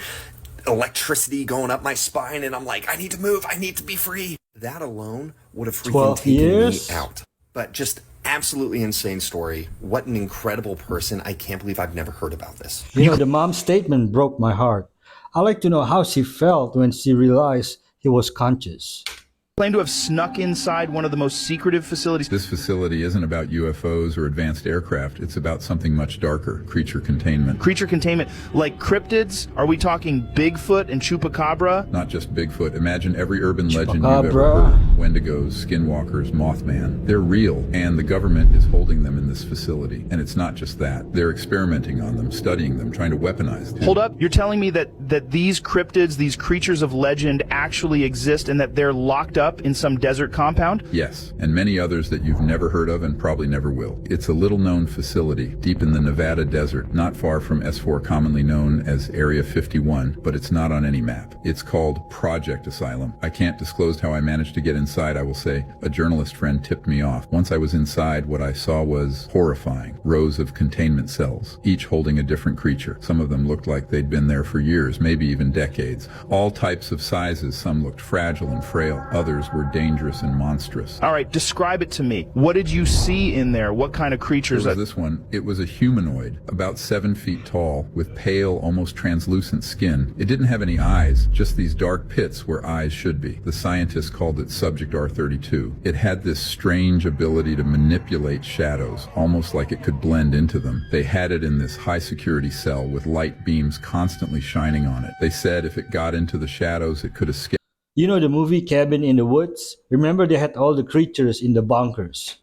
electricity going up my spine and I'm like, I need to move, I need to be free. That alone would have freaking taken me out. But just absolutely insane story. What an incredible person. I can't believe I've never heard about this. You know, the mom's statement broke my heart. I'd like to know how she felt when she realized he was conscious. Claimed to have snuck inside one of the most secretive facilities. This facility isn't about UFOs or advanced aircraft. It's about something much darker, creature containment. Creature containment, like cryptids? Are we talking Bigfoot and Chupacabra? Not just Bigfoot. Imagine every urban legend you've ever heard. Wendigos, skinwalkers, Mothman. They're real, and the government is holding them in this facility. And it's not just that. They're experimenting on them, studying them, trying to weaponize them. Hold up, you're telling me that these cryptids, these creatures of legend actually exist and that they're locked up in some desert compound? Yes, and many others that you've never heard of and probably never will. It's a little-known facility deep in the Nevada desert, not far from S4, commonly known as Area 51, but it's not on any map. It's called Project Asylum. I can't disclose how I managed to get inside, I will say. A journalist friend tipped me off. Once I was inside, what I saw was horrifying. Rows of containment cells, each holding a different creature. Some of them looked like they'd been there for years, maybe even decades. All types of sizes. Some looked fragile and frail. Others were dangerous and monstrous. All right, describe it to me. What did you see in there? What kind of creatures? There was this one. It was a humanoid, about 7 feet tall, with pale, almost translucent skin. It didn't have any eyes, just these dark pits where eyes should be. The scientists called it Subject R32. It had this strange ability to manipulate shadows, almost like it could blend into them. They had it in this high-security cell with light beams constantly shining on it. They said if it got into the shadows, it could escape. You know the movie Cabin in the Woods? Remember they had all the creatures in the bunkers.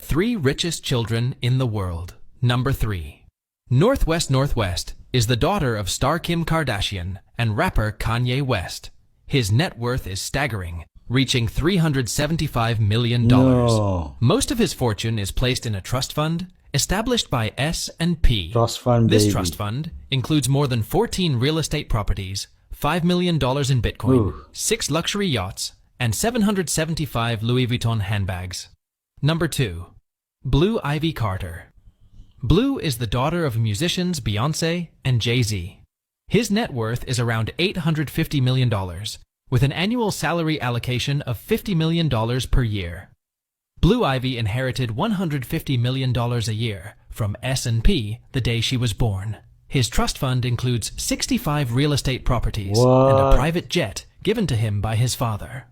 3 richest children in the world. Number 3. Northwest is the daughter of star Kim Kardashian and rapper Kanye West. His net worth is staggering, reaching $375 million. No. Most of his fortune is placed in a trust fund established by S&P. Trust fund, This baby. trust fund includes more than 14 real estate properties, $5 million in Bitcoin, Ooh. 6 luxury yachts, and 775 Louis Vuitton handbags. Number 2. Blue Ivy Carter. Blue is the daughter of musicians Beyoncé and Jay-Z. His net worth is around $850 million, with an annual salary allocation of $50 million per year. Blue Ivy inherited $150 million a year from S&P the day she was born. His trust fund includes 65 real estate properties and a What? private jet given to him by his father.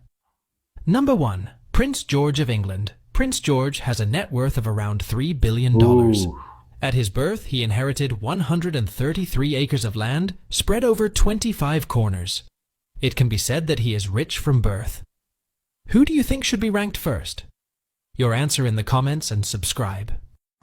Number 1. Prince George of England. Prince George has a net worth of around $3 billion. Ooh. At his birth, he inherited 133 acres of land spread over 25 corners. It can be said that he is rich from birth. Who do you think should be ranked first? Your answer in the comments and subscribe.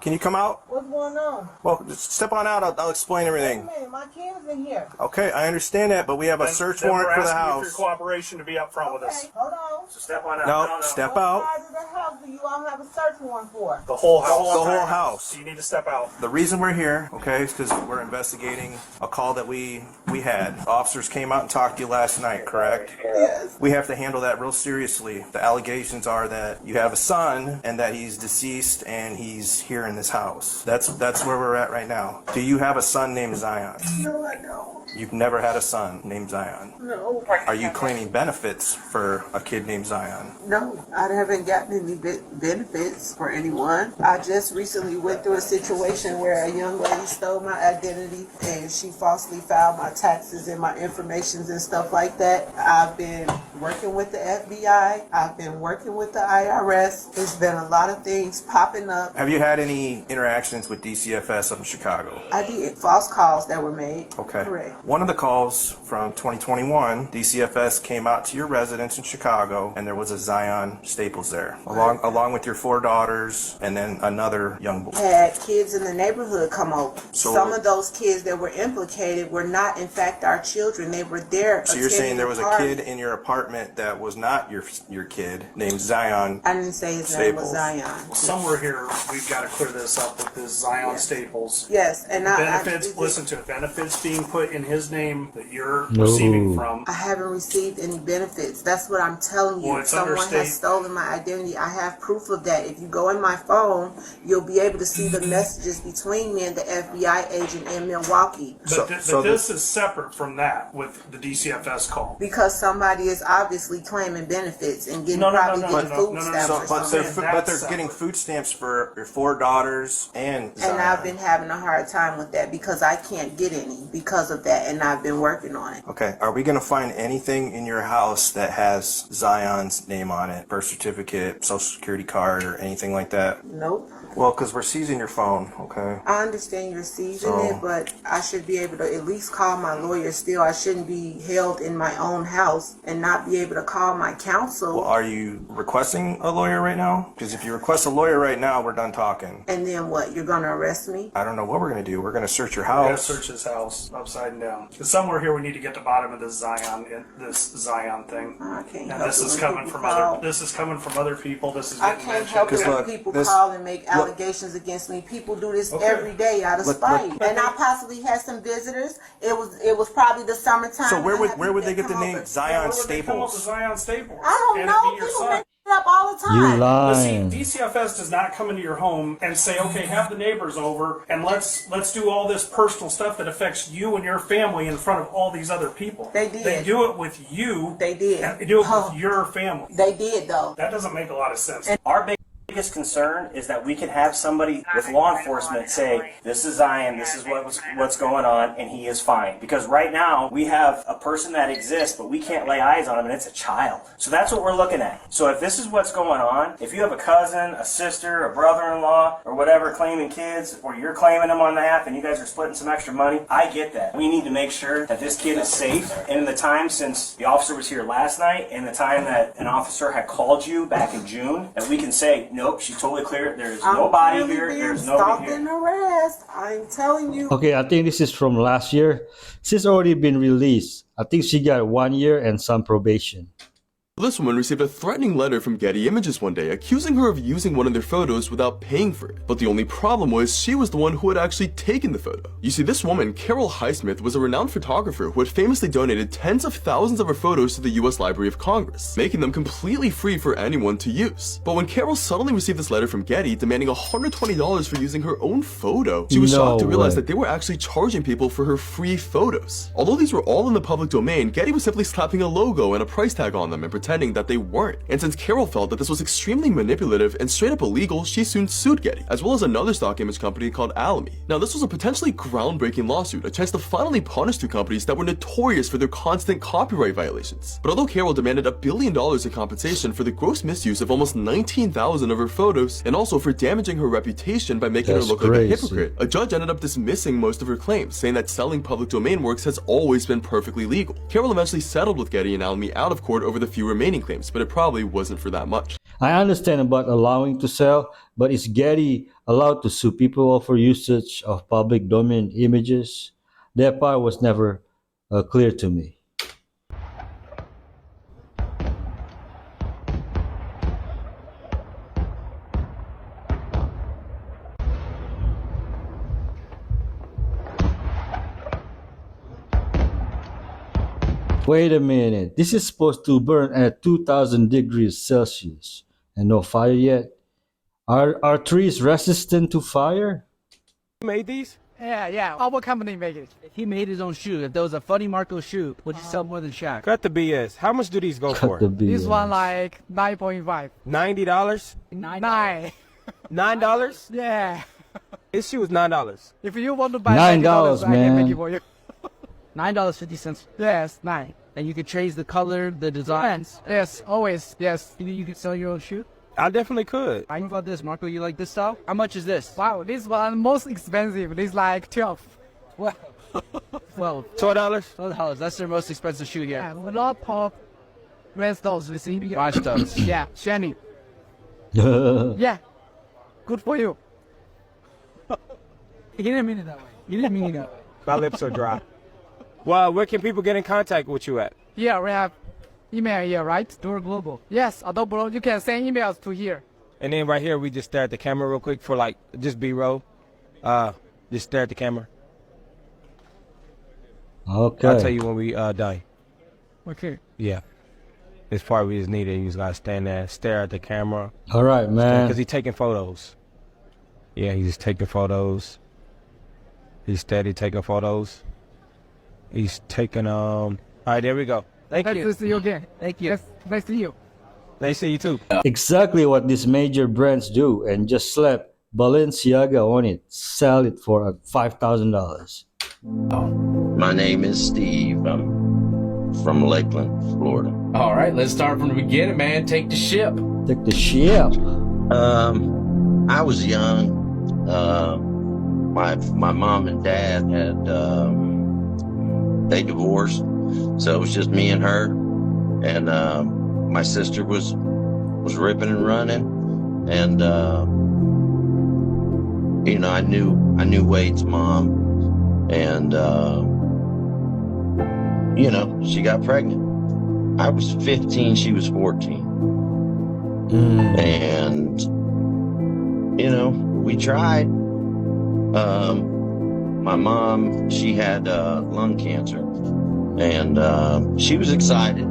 Can you come out? What's going on? Well, just step on out. I'll explain everything. Wait a minute, my kid's in here. Okay, I understand that, but we have a search warrant for the house. For your cooperation to be up front with us. Hold on. So step on out. No, step out. What side of the house do you all have a search warrant for? The whole house. The whole house. You need to step out. The reason we're here, okay, is because we're investigating a call that we had. Officers came out and talked to you last night, correct? Yes. We have to handle that real seriously. The allegations are that you have a son and that he's deceased and he's here in this house. That's where we're at right now. Do you have a son named Zion? No, I don't. You've never had a son named Zion. No. Are you claiming benefits for a kid named Zion? No, I haven't gotten any benefits for anyone. I just recently went through a situation where a young lady stole my identity and she falsely filed my taxes and my information and stuff like that. I've been working with the FBI. I've been working with the IRS. There's been a lot of things popping up. Have you had any interactions with DCFS up in Chicago? I did. False calls that were made. Okay. Correct. One of the calls from 2021, DCFS came out to your residence in Chicago, and there was a Zion Staples there, along with your 4 daughters, and then another young boy. Had kids in the neighborhood come over. So- Some of those kids that were implicated were not, in fact, our children. They were there. So you're saying there was a attending kid in your apartment that was not your kid, named Zion? I didn't say his name was Staples. Zion. Somewhere here, we've got to clear this up with this Zion Staples. Yes, and benefits. Listen to it. Benefits being put in his name that you're receiving from. I haven't received any benefits. That's what I'm telling you. Well, it's Someone under has state- stolen my identity. I have proof of that. If you go in my phone, you'll be able to see the messages between me and the FBI agent in Milwaukee. But, this is separate from that with the DCFS call. Because somebody is obviously claiming benefits and getting probably getting food stamps. But they're getting food stamps for your 4 daughters and Zion. And I've been having a hard time with that because I can't get any because of that, and I've been working on it. Okay, are we going to find anything in your house that has Zion's name on it? Birth certificate, social security card, or anything like that? Nope. Well, because we're seizing your phone, okay? I understand you're seizing So- it, but I should be able to at least call my lawyer still. I shouldn't be held in my own house and not be able to call my counsel. Well, are you requesting a lawyer right now? Because if you request a lawyer right now, we're done talking. And then what? You're going to arrest me? I don't know what we're going to do. We're going to search your We gotta house. search his house upside and down. Because somewhere here we need to get to the bottom of this Zion thing. I can't And help this it is when coming people from call. other. This is coming from other people. This is I getting can't mentioned. help it when look, people this- call and make look- allegations against me. People do this Okay. every day out of spite. And I possibly had some visitors. It was probably the summertime. So where and I would had they get people the come name over. Zion Where would they come up with Staples? Zion Staples? I don't And it know. be your People son. make it up all the You time. But see, lying. DCFS does not come into your home and say, "Okay, have the neighbors over and let's do all this personal stuff that affects you and your family in front of all these other people." They did. They do it with you. They did. And they do it with your family. They did though. That doesn't make a lot of sense. Our biggest concern is that we can have somebody with law enforcement say, "This is Zion, this is what's going on, and he is fine." Because right now we have a person that exists, but we can't lay eyes on him, and it's a child. So that's what we're looking at. So if this is what's going on, if you have a cousin, a sister, a brother-in-law, or whatever claiming kids, or you're claiming them on behalf, and you guys are splitting some extra money, I get that. We need to make sure that this kid is safe. And in the time since the officer was here last night, and the time that an officer had called you back in June, that we can say, "Nope, she's totally clear. There's nobody really here. being There's nobody stalked here." and harassed. I'm telling you. Okay, I think this is from last year. She's already been released. I think she got 1 year and some probation. This woman received a threatening letter from Getty Images one day accusing her of using one of their photos without paying for it. But the only problem was she was the one who had actually taken the photo. You see, this woman, Carol Highsmith, was a renowned photographer who had famously donated tens of thousands of her photos to the US Library of Congress, making them completely free for anyone to use. But when Carol suddenly received this letter from Getty demanding $120 for using her own photo, she was shocked to realize that they were actually charging people for her free photos. Although these were all in the public domain, Getty was simply slapping a logo and a price tag on them and pretending that they weren't. And since Carol felt that this was extremely manipulative and straight up illegal, she soon sued Getty, as well as another stock image company called Alamy. Now, this was a potentially groundbreaking lawsuit, a chance to finally punish two companies that were notorious for their constant copyright violations. But although Carol demanded $1 billion in compensation for the gross misuse of almost 19,000 of her photos, and also for damaging her reputation by making her look like a hypocrite, a judge ended up dismissing most of her claims, saying that selling public domain works has always been perfectly legal. Carol eventually settled with Getty and Alamy out of court over the few remaining claims, but it probably wasn't for that much. I understand about allowing to sell, but is Getty allowed to sue people for usage of public domain images? That part was never clear to me. Wait a minute, this is supposed to burn at 2000 degrees Celsius and no fire yet? Are trees resistant to fire? Made these? Yeah. What company made it? He made his own shoe. If there was a Funny Marco shoe, would you sell more than Shaq? Cut the BS. How much do these go for? This one like 9.5. $90? Nine. $9? Yeah. This shoe is $9. If you want to buy $9, $90, I can make man. it for you. $9.50. Yes, 9. and you can change the color, the designs. Yes, always. Yes. You can sell your own shoe? I definitely could. How about this, Marco? You like this style? How much is this? Wow, this one most expensive. This like 12. Wow. Well, $12? $12. That's their most expensive shoe here. Yeah, a lot of rhinestones. You see? Rhinestones. Yeah, shiny. Yeah. Good for you. He didn't mean it that way. He didn't mean it that way. My lips are dry. Well, where can people get in contact with you at? Here we have email here, right? Door Global. Yes, Adobe, you can send emails to here. And then right here, we just stare at the camera real quick for like, just B-roll. Just stare at the camera. Okay. I'll tell you when we done. Okay. Yeah. This part we just needed. You just gotta stand there, stare at the camera. All right, man. Because he's taking photos. Yeah, he's just taking photos. He's steady taking photos. He's taking, all right, there we go. Thank you. Nice to see you again. Thank you. Yes, nice to see you. Nice to see you too. Exactly what these major brands do, and just slap Balenciaga on it. Sell it for $5,000. My name is Steve. I'm from Lakeland, Florida. All right, let's start from the beginning, man. Take the ship. Take the ship. I was young. My mom and dad had they divorced, so it was just me and her. And my sister was ripping and running, and you know, I knew Wade's mom, and you know, she got pregnant. I was 15, she was 14. And you know, we tried. My mom, she had lung cancer, and she was excited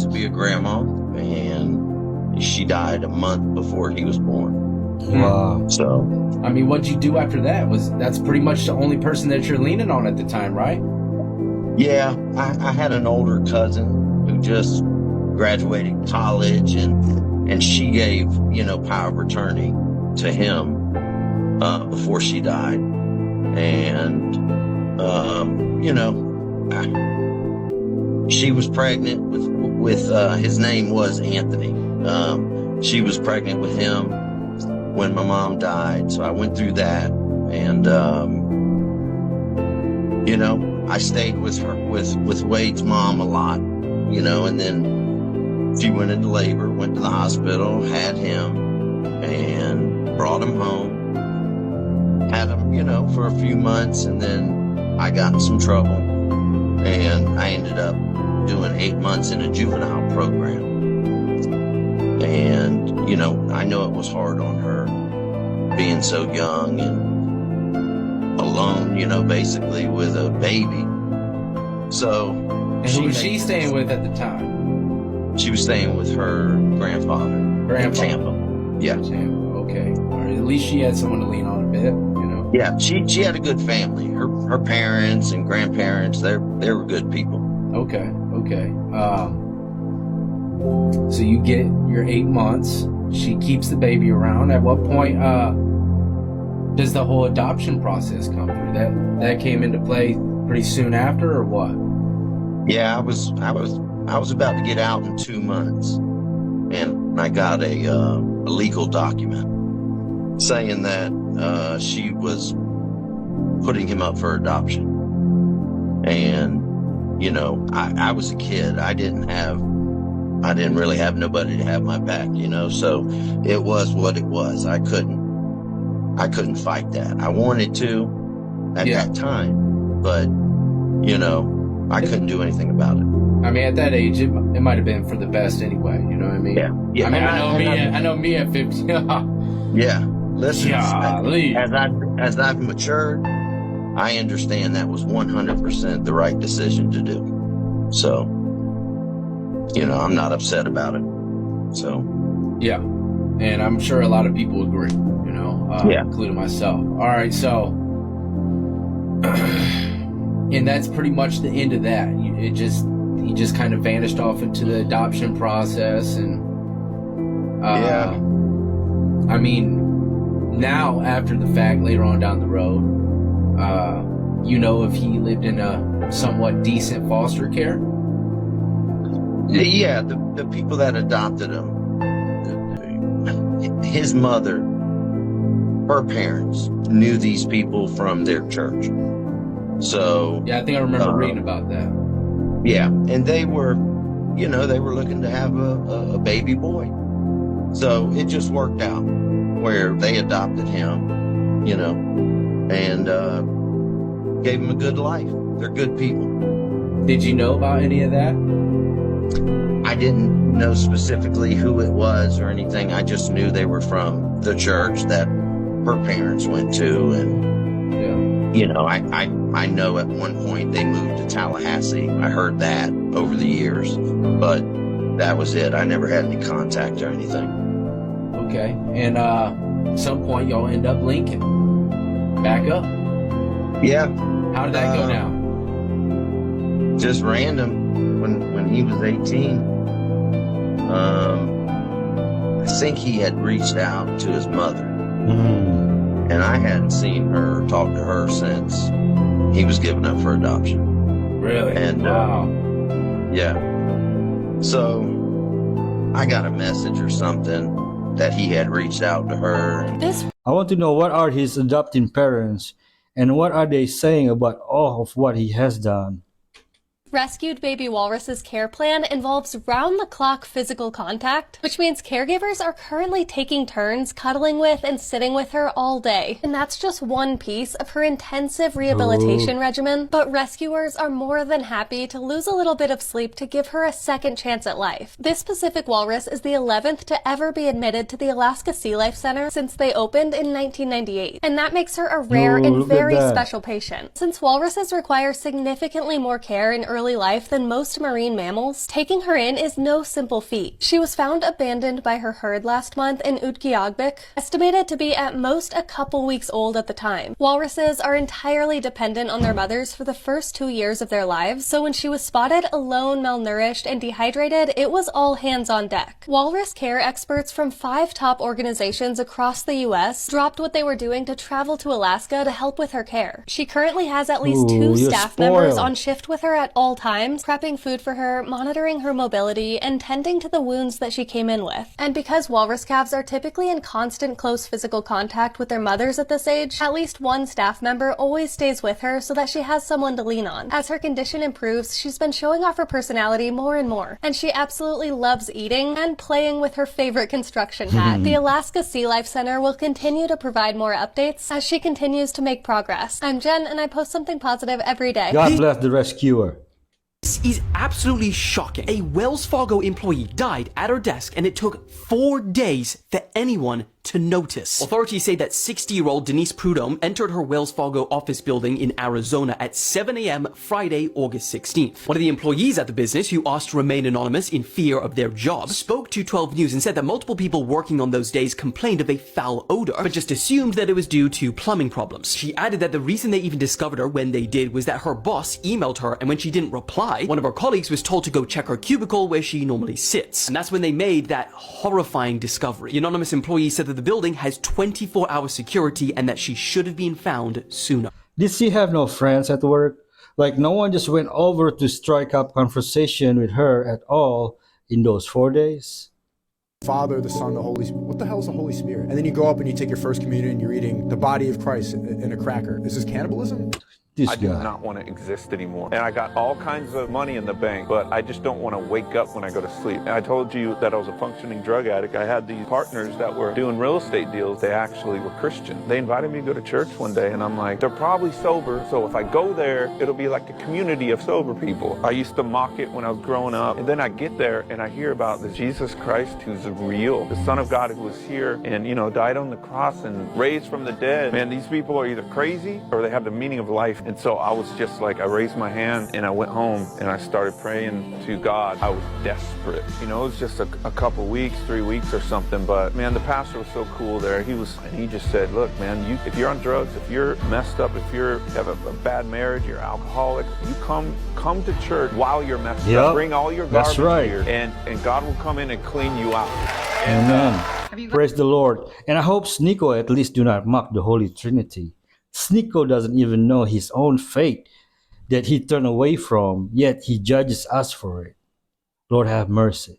to be a grandma, and she died a month before he was born. Wow. So, I mean, what'd you do after that? That's pretty much the only person that you're leaning on at the time, right? yeah, I had an older cousin who just graduated college, and she gave, you know, power of attorney to him before she died. And you know, she was pregnant with his name was Anthony. She was pregnant with him when my mom died, so I went through that, and you know, I stayed with her with Wade's mom a lot, you know, and then she went into labor, went to the hospital, had him, and brought him home. Had him, you know, for a few months, and then I got in some trouble, and I ended up doing 8 months in a juvenile program. And, you know, I know it was hard on her being so young and alone, you know, basically with a baby. So, And who was she staying with at the time? She was staying with her grandfather in Tampa. Yeah. Tampa, okay. All right, at least she had someone to lean on a bit, you know? Yeah, she had a good family. Her parents and grandparents, they were good people. Okay. So you get your 8 months. She keeps the baby around. At what point does the whole adoption process come through? That came into play pretty soon after, or what? Yeah, I was about to get out in 2 months, and I got a legal document saying that she was putting him up for adoption. And, you know, I was a kid. I didn't really have nobody to have my back, you know, so it was what it was. I couldn't fight that. I wanted to at that time, but, you know, I couldn't do anything about it. I mean, at that age, it might have been for the best anyway. You know what I mean? Yeah. I mean, I know me at 15. Yeah. Listen, Golly. as I've matured, I understand that was 100% the right decision to do. So, you know, I'm not upset about it. So. Yeah. And I'm sure a lot of people agree, you know, including myself. All right. So, and that's pretty much the end of that. He just kind of vanished off into the adoption process. And, I mean, now after the fact, later on down the road, you know, if he lived in a somewhat decent foster care? Yeah, the people that adopted him, his mother, her parents knew these people from their church. So Yeah, I think I remember reading about that. yeah, and they were looking to have a baby boy. So it just worked out where they adopted him, and gave him a good life. They're good people. Did you know about any of that? I didn't know specifically who it was or anything. I just knew they were from the church that her parents went to, and I know at one point they moved to Tallahassee. I heard that over the years, but that was it. I never had any contact or anything. Okay, and at some point y'all end up linking back up. Yeah. How did that go down? Just random. When he was 18, I think he had reached out to his mother. And I hadn't seen her or talked to her since he was given up for adoption. Really? And wow. Yeah. So I got a message or something that he had reached out to her. I want to know, what are his adopting parents and what are they saying about all of what he has done? Rescued Baby Walrus's care plan involves round-the-clock physical contact, which means caregivers are currently taking turns cuddling with and sitting with her all day. And that's just one piece of her intensive rehabilitation regimen, but rescuers are more than happy to lose a little bit of sleep to give her a second chance at life. This Pacific walrus is the 11th to ever be admitted to the Alaska Sea Life Center since they opened in 1998, and that makes her a rare and very special patient. Since walruses require significantly more care in early life than most marine mammals, taking her in is no simple feat. She was found abandoned by her herd last month in Utqiagvik, estimated to be at most a couple weeks old at the time. Walruses are entirely dependent on their mothers for the first 2 years of their lives, so when she was spotted alone, malnourished, and dehydrated, it was all hands on deck. Walrus care experts from 5 top organizations across the US dropped what they were doing to travel to Alaska to help with her care. She currently has at least 2 staff members on shift with her at all times, prepping food for her, monitoring her mobility, and tending to the wounds that she came in with. And because walrus calves are typically in constant close physical contact with their mothers at this age, at least one staff member always stays with her so that she has someone to lean on. As her condition improves, she's been showing off her personality more and more, and she absolutely loves eating and playing with her favorite construction hat. The Alaska Sea Life Center will continue to provide more updates as she continues to make progress. I'm Jen, and I post something positive every day. God bless the rescuer. This is absolutely shocking. A Wells Fargo employee died at her desk, and it took 4 days for anyone to notice. Authorities say that 60-year-old Denise Prudhomme entered her Wells Fargo office building in Arizona at 7 a.m. Friday, August 16th. One of the employees at the business, who asked to remain anonymous in fear of their job, spoke to 12 News and said that multiple people working on those days complained of a foul odor, but just assumed that it was due to plumbing problems. She added that the reason they even discovered her when they did was that her boss emailed her, and when she didn't reply, one of her colleagues was told to go check her cubicle where she normally sits. And that's when they made that horrifying discovery. The anonymous employee said that the building has 24-hour security and that she should have been found sooner. Did she have no friends at work? Like, no one just went over to strike up conversation with her at all in those 4 days? Father, the Son, the Holy Spirit. What the hell is the Holy Spirit? And then you go up and you take your first communion and you're eating the body of Christ in a cracker. Is this cannibalism? This I do guy. not want to exist anymore. And I got all kinds of money in the bank, but I just don't want to wake up when I go to sleep. And I told you that I was a functioning drug addict. I had these partners that were doing real estate deals. They actually were Christian. They invited me to go to church one day, and I'm like, they're probably sober, so if I go there, it'll be like a community of sober people. I used to mock it when I was growing up, and then I get there and I hear about the Jesus Christ who's real, the Son of God who was here and, died on the cross and raised from the dead. Man, these people are either crazy or they have the meaning of life. And so I was just like, I raised my hand and I went home and I started praying to God. I was desperate. It was just a couple weeks, 3 weeks or something. But man, the pastor was so cool there. He just said, look, man, if you're on drugs, if you're messed up, if you have a bad marriage, you're alcoholic, you come to church while you're messed up. Bring all your garbage here, and God will come in and clean you out. Amen. Praise the Lord. And I hope Sneeko at least do not mock the Holy Trinity. Sneeko doesn't even know his own fate that he turned away from, yet he judges us for it. Lord have mercy.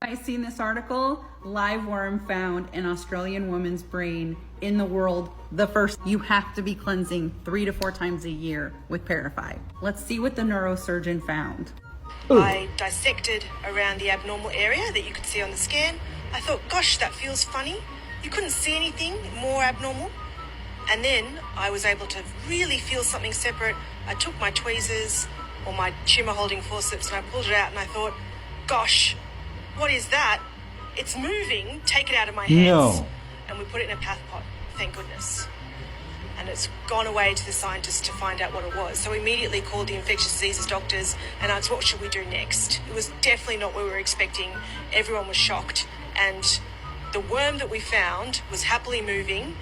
I seen this article, live worm found in Australian woman's brain in the world. The first, you have to be cleansing 3 to 4 times a year with Parafy. Let's see what the neurosurgeon found. I dissected around the abnormal area that you could see on the scan. I thought, gosh, that feels funny. You couldn't see anything more abnormal. And then I was able to really feel something separate. I took my tweezers or my tumor holding forceps and I pulled it out and I thought, gosh, what is that? It's moving. Take it out of my hands. No. And we put it in a path pot, thank goodness. And it's gone away to the scientists to find out what it was. So we immediately called the infectious diseases doctors and asked, what should we do next? It was definitely not what we were expecting. Everyone was shocked. And the worm that we found was happily moving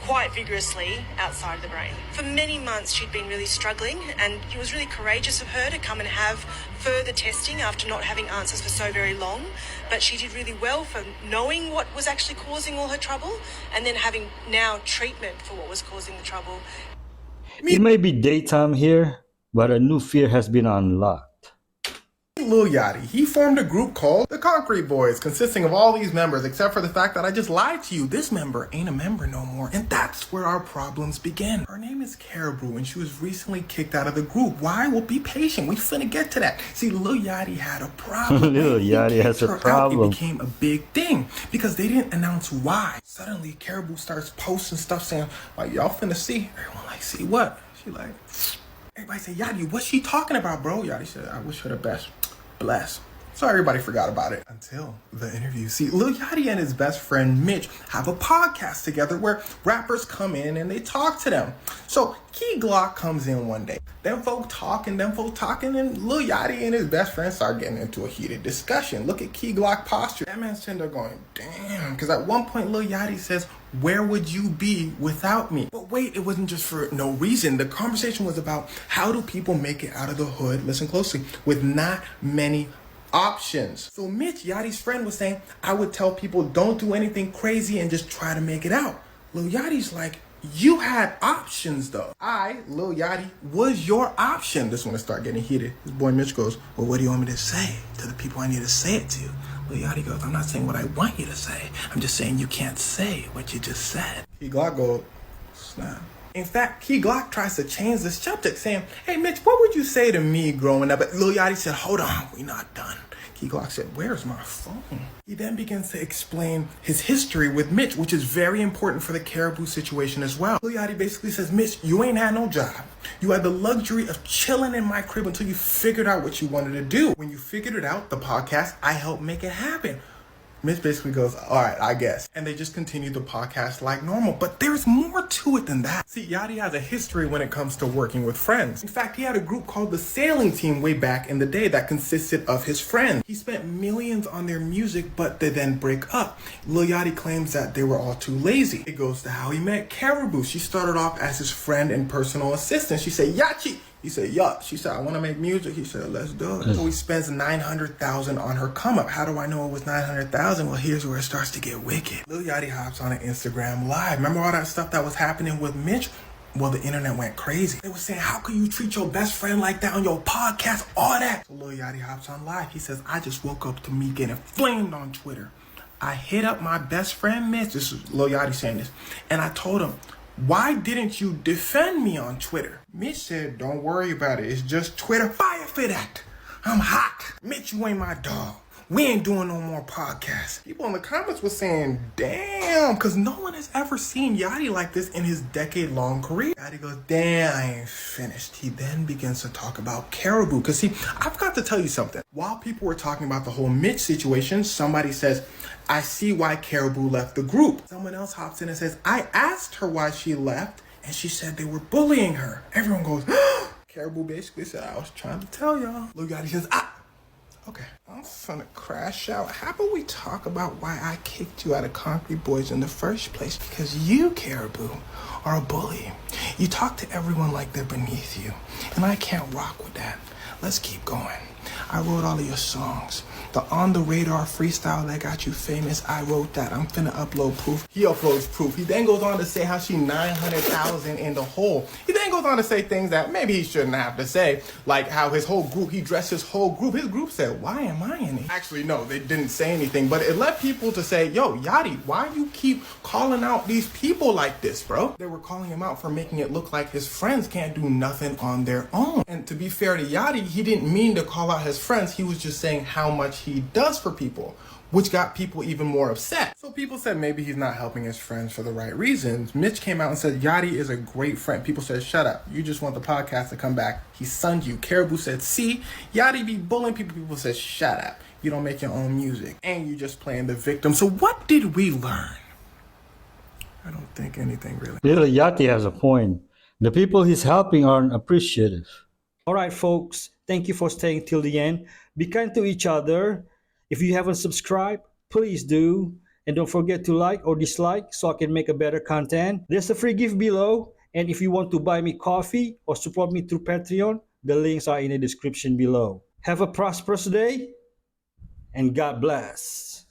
quite vigorously outside of the brain. For many months she'd been really struggling, and it was really courageous of her to come and have further testing after not having answers for so very long. But she did really well for knowing what was actually causing all her trouble and then having now treatment for what was causing the trouble. It may be daytime here, but a new fear has been unlocked. Lil Yachty, he formed a group called the Concrete Boys, consisting of all these members, except for the fact that I just lied to you. This member ain't a member no more, and that's where our problems begin. Her name is Caribou, and she was recently kicked out of the group. Why? Well, be patient. We finna get to that. See, Lil Yachty had a problem. Lil Yachty has a problem. It became a big thing because they didn't announce why. Suddenly, Caribou starts posting stuff saying, like, y'all finna see. Everyone like, see what? She like, everybody say, Yachty, what's she talking about, bro? Yachty said, I wish her the best. Bless. So everybody forgot about it until the interview. See, Lil Yachty and his best friend Mitch have a podcast together where rappers come in and they talk to them. So Key Glock comes in one day. Them folk talking, and Lil Yachty and his best friend start getting into a heated discussion. Look at Key Glock posture. That man's sitting there going, damn. Because at one point Lil Yachty says, where would you be without me? But wait, it wasn't just for no reason. The conversation was about how do people make it out of the hood, listen closely, with not many options. So Mitch, Yachty's friend, was saying, I would tell people don't do anything crazy and just try to make it out. Lil Yachty's like, you had options though. I, Lil Yachty, was your option. This one to start getting heated. His boy Mitch goes, well, what do you want me to say to the people I need to say it to? Lil Yachty goes, I'm not saying what I want you to say. I'm just saying you can't say what you just said. Key Glock goes, snap. In fact, Key Glock tries to change the subject, saying, hey, Mitch, what would you say to me growing up? But Lil Yachty said, hold on, we're not done. Key Glock said, where's my phone? He then begins to explain his history with Mitch, which is very important for the Caribou situation as well. Lil Yachty basically says, Mitch, you ain't had no job. You had the luxury of chilling in my crib until you figured out what you wanted to do. When you figured it out, the podcast, I helped make it happen. Mitch basically goes, all right, I guess. And they just continue the podcast like normal. But there's more to it than that. See, Yachty has a history when it comes to working with friends. In fact, he had a group called the Sailing Team way back in the day that consisted of his friends. He spent millions on their music, but they then break up. Lil Yachty claims that they were all too lazy. It goes to how he met Caribou. She started off as his friend and personal assistant. She said, Yachi. He said, yup. She said, I want to make music. He said, let's do it. So he spends $900,000 on her come up. How do I know it was $900,000? Well, here's where it starts to get wicked. Lil Yachty hops on an Instagram live. Remember all that stuff that was happening with Mitch? Well, the internet went crazy. They were saying, how can you treat your best friend like that on your podcast? All that. So Lil Yachty hops on live. He says, I just woke up to me getting flamed on Twitter. I hit up my best friend Mitch. This is Lil Yachty saying this. And I told him, why didn't you defend me on Twitter? Mitch said, don't worry about it. It's just Twitter. Fire for that. I'm hot. Mitch, you ain't my dog. We ain't doing no more podcasts. People in the comments were saying, damn, because no one has ever seen Yachty like this in his decade-long career. Yachty goes, damn, I ain't finished. He then begins to talk about Caribou. Because see, I've got to tell you something. While people were talking about the whole Mitch situation, somebody says, I see why Caribou left the group. Someone else hops in and says, I asked her why she left, and she said they were bullying her. Everyone goes, Caribou basically said, I was trying to tell y'all. Lil Yachty says, okay, I'm finna crash out. How about we talk about why I kicked you out of Concrete Boys in the first place? Because you, Caribou, are a bully. You talk to everyone like they're beneath you, and I can't rock with that. Let's keep going. I wrote all of your songs. The On the Radar freestyle that got you famous, I wrote that. I'm finna upload proof. He uploads proof. He then goes on to say how she 900,000 in the hole. He then goes on to say things that maybe he shouldn't have to say, like how his whole group, he dressed his whole group. His group said, why am I in it? Actually, no, they didn't say anything, but it led people to say, yo, Yachty, why you keep calling out these people like this, bro? They were calling him out for making it look like his friends can't do nothing on their own. And to be fair to Yachty, he didn't mean to call out his friends. He was just saying how much he does for people, which got people even more upset. So people said maybe he's not helping his friends for the right reasons. Mitch came out and said Yachty is a great friend. People said, shut up. You just want the podcast to come back. He sunned you. Caribou said, see, Yachty be bullying people. People said, shut up. You don't make your own music. And you just playing the victim. So what did we learn? I don't think anything really. Little Yachty has a point. The people he's helping aren't appreciative. All right, folks. Thank you for staying till the end. Be kind to each other. If you haven't subscribed, please do. And don't forget to like or dislike so I can make a better content. There's a free gift below. And if you want to buy me coffee or support me through Patreon, the links are in the description below. Have a prosperous day and God bless.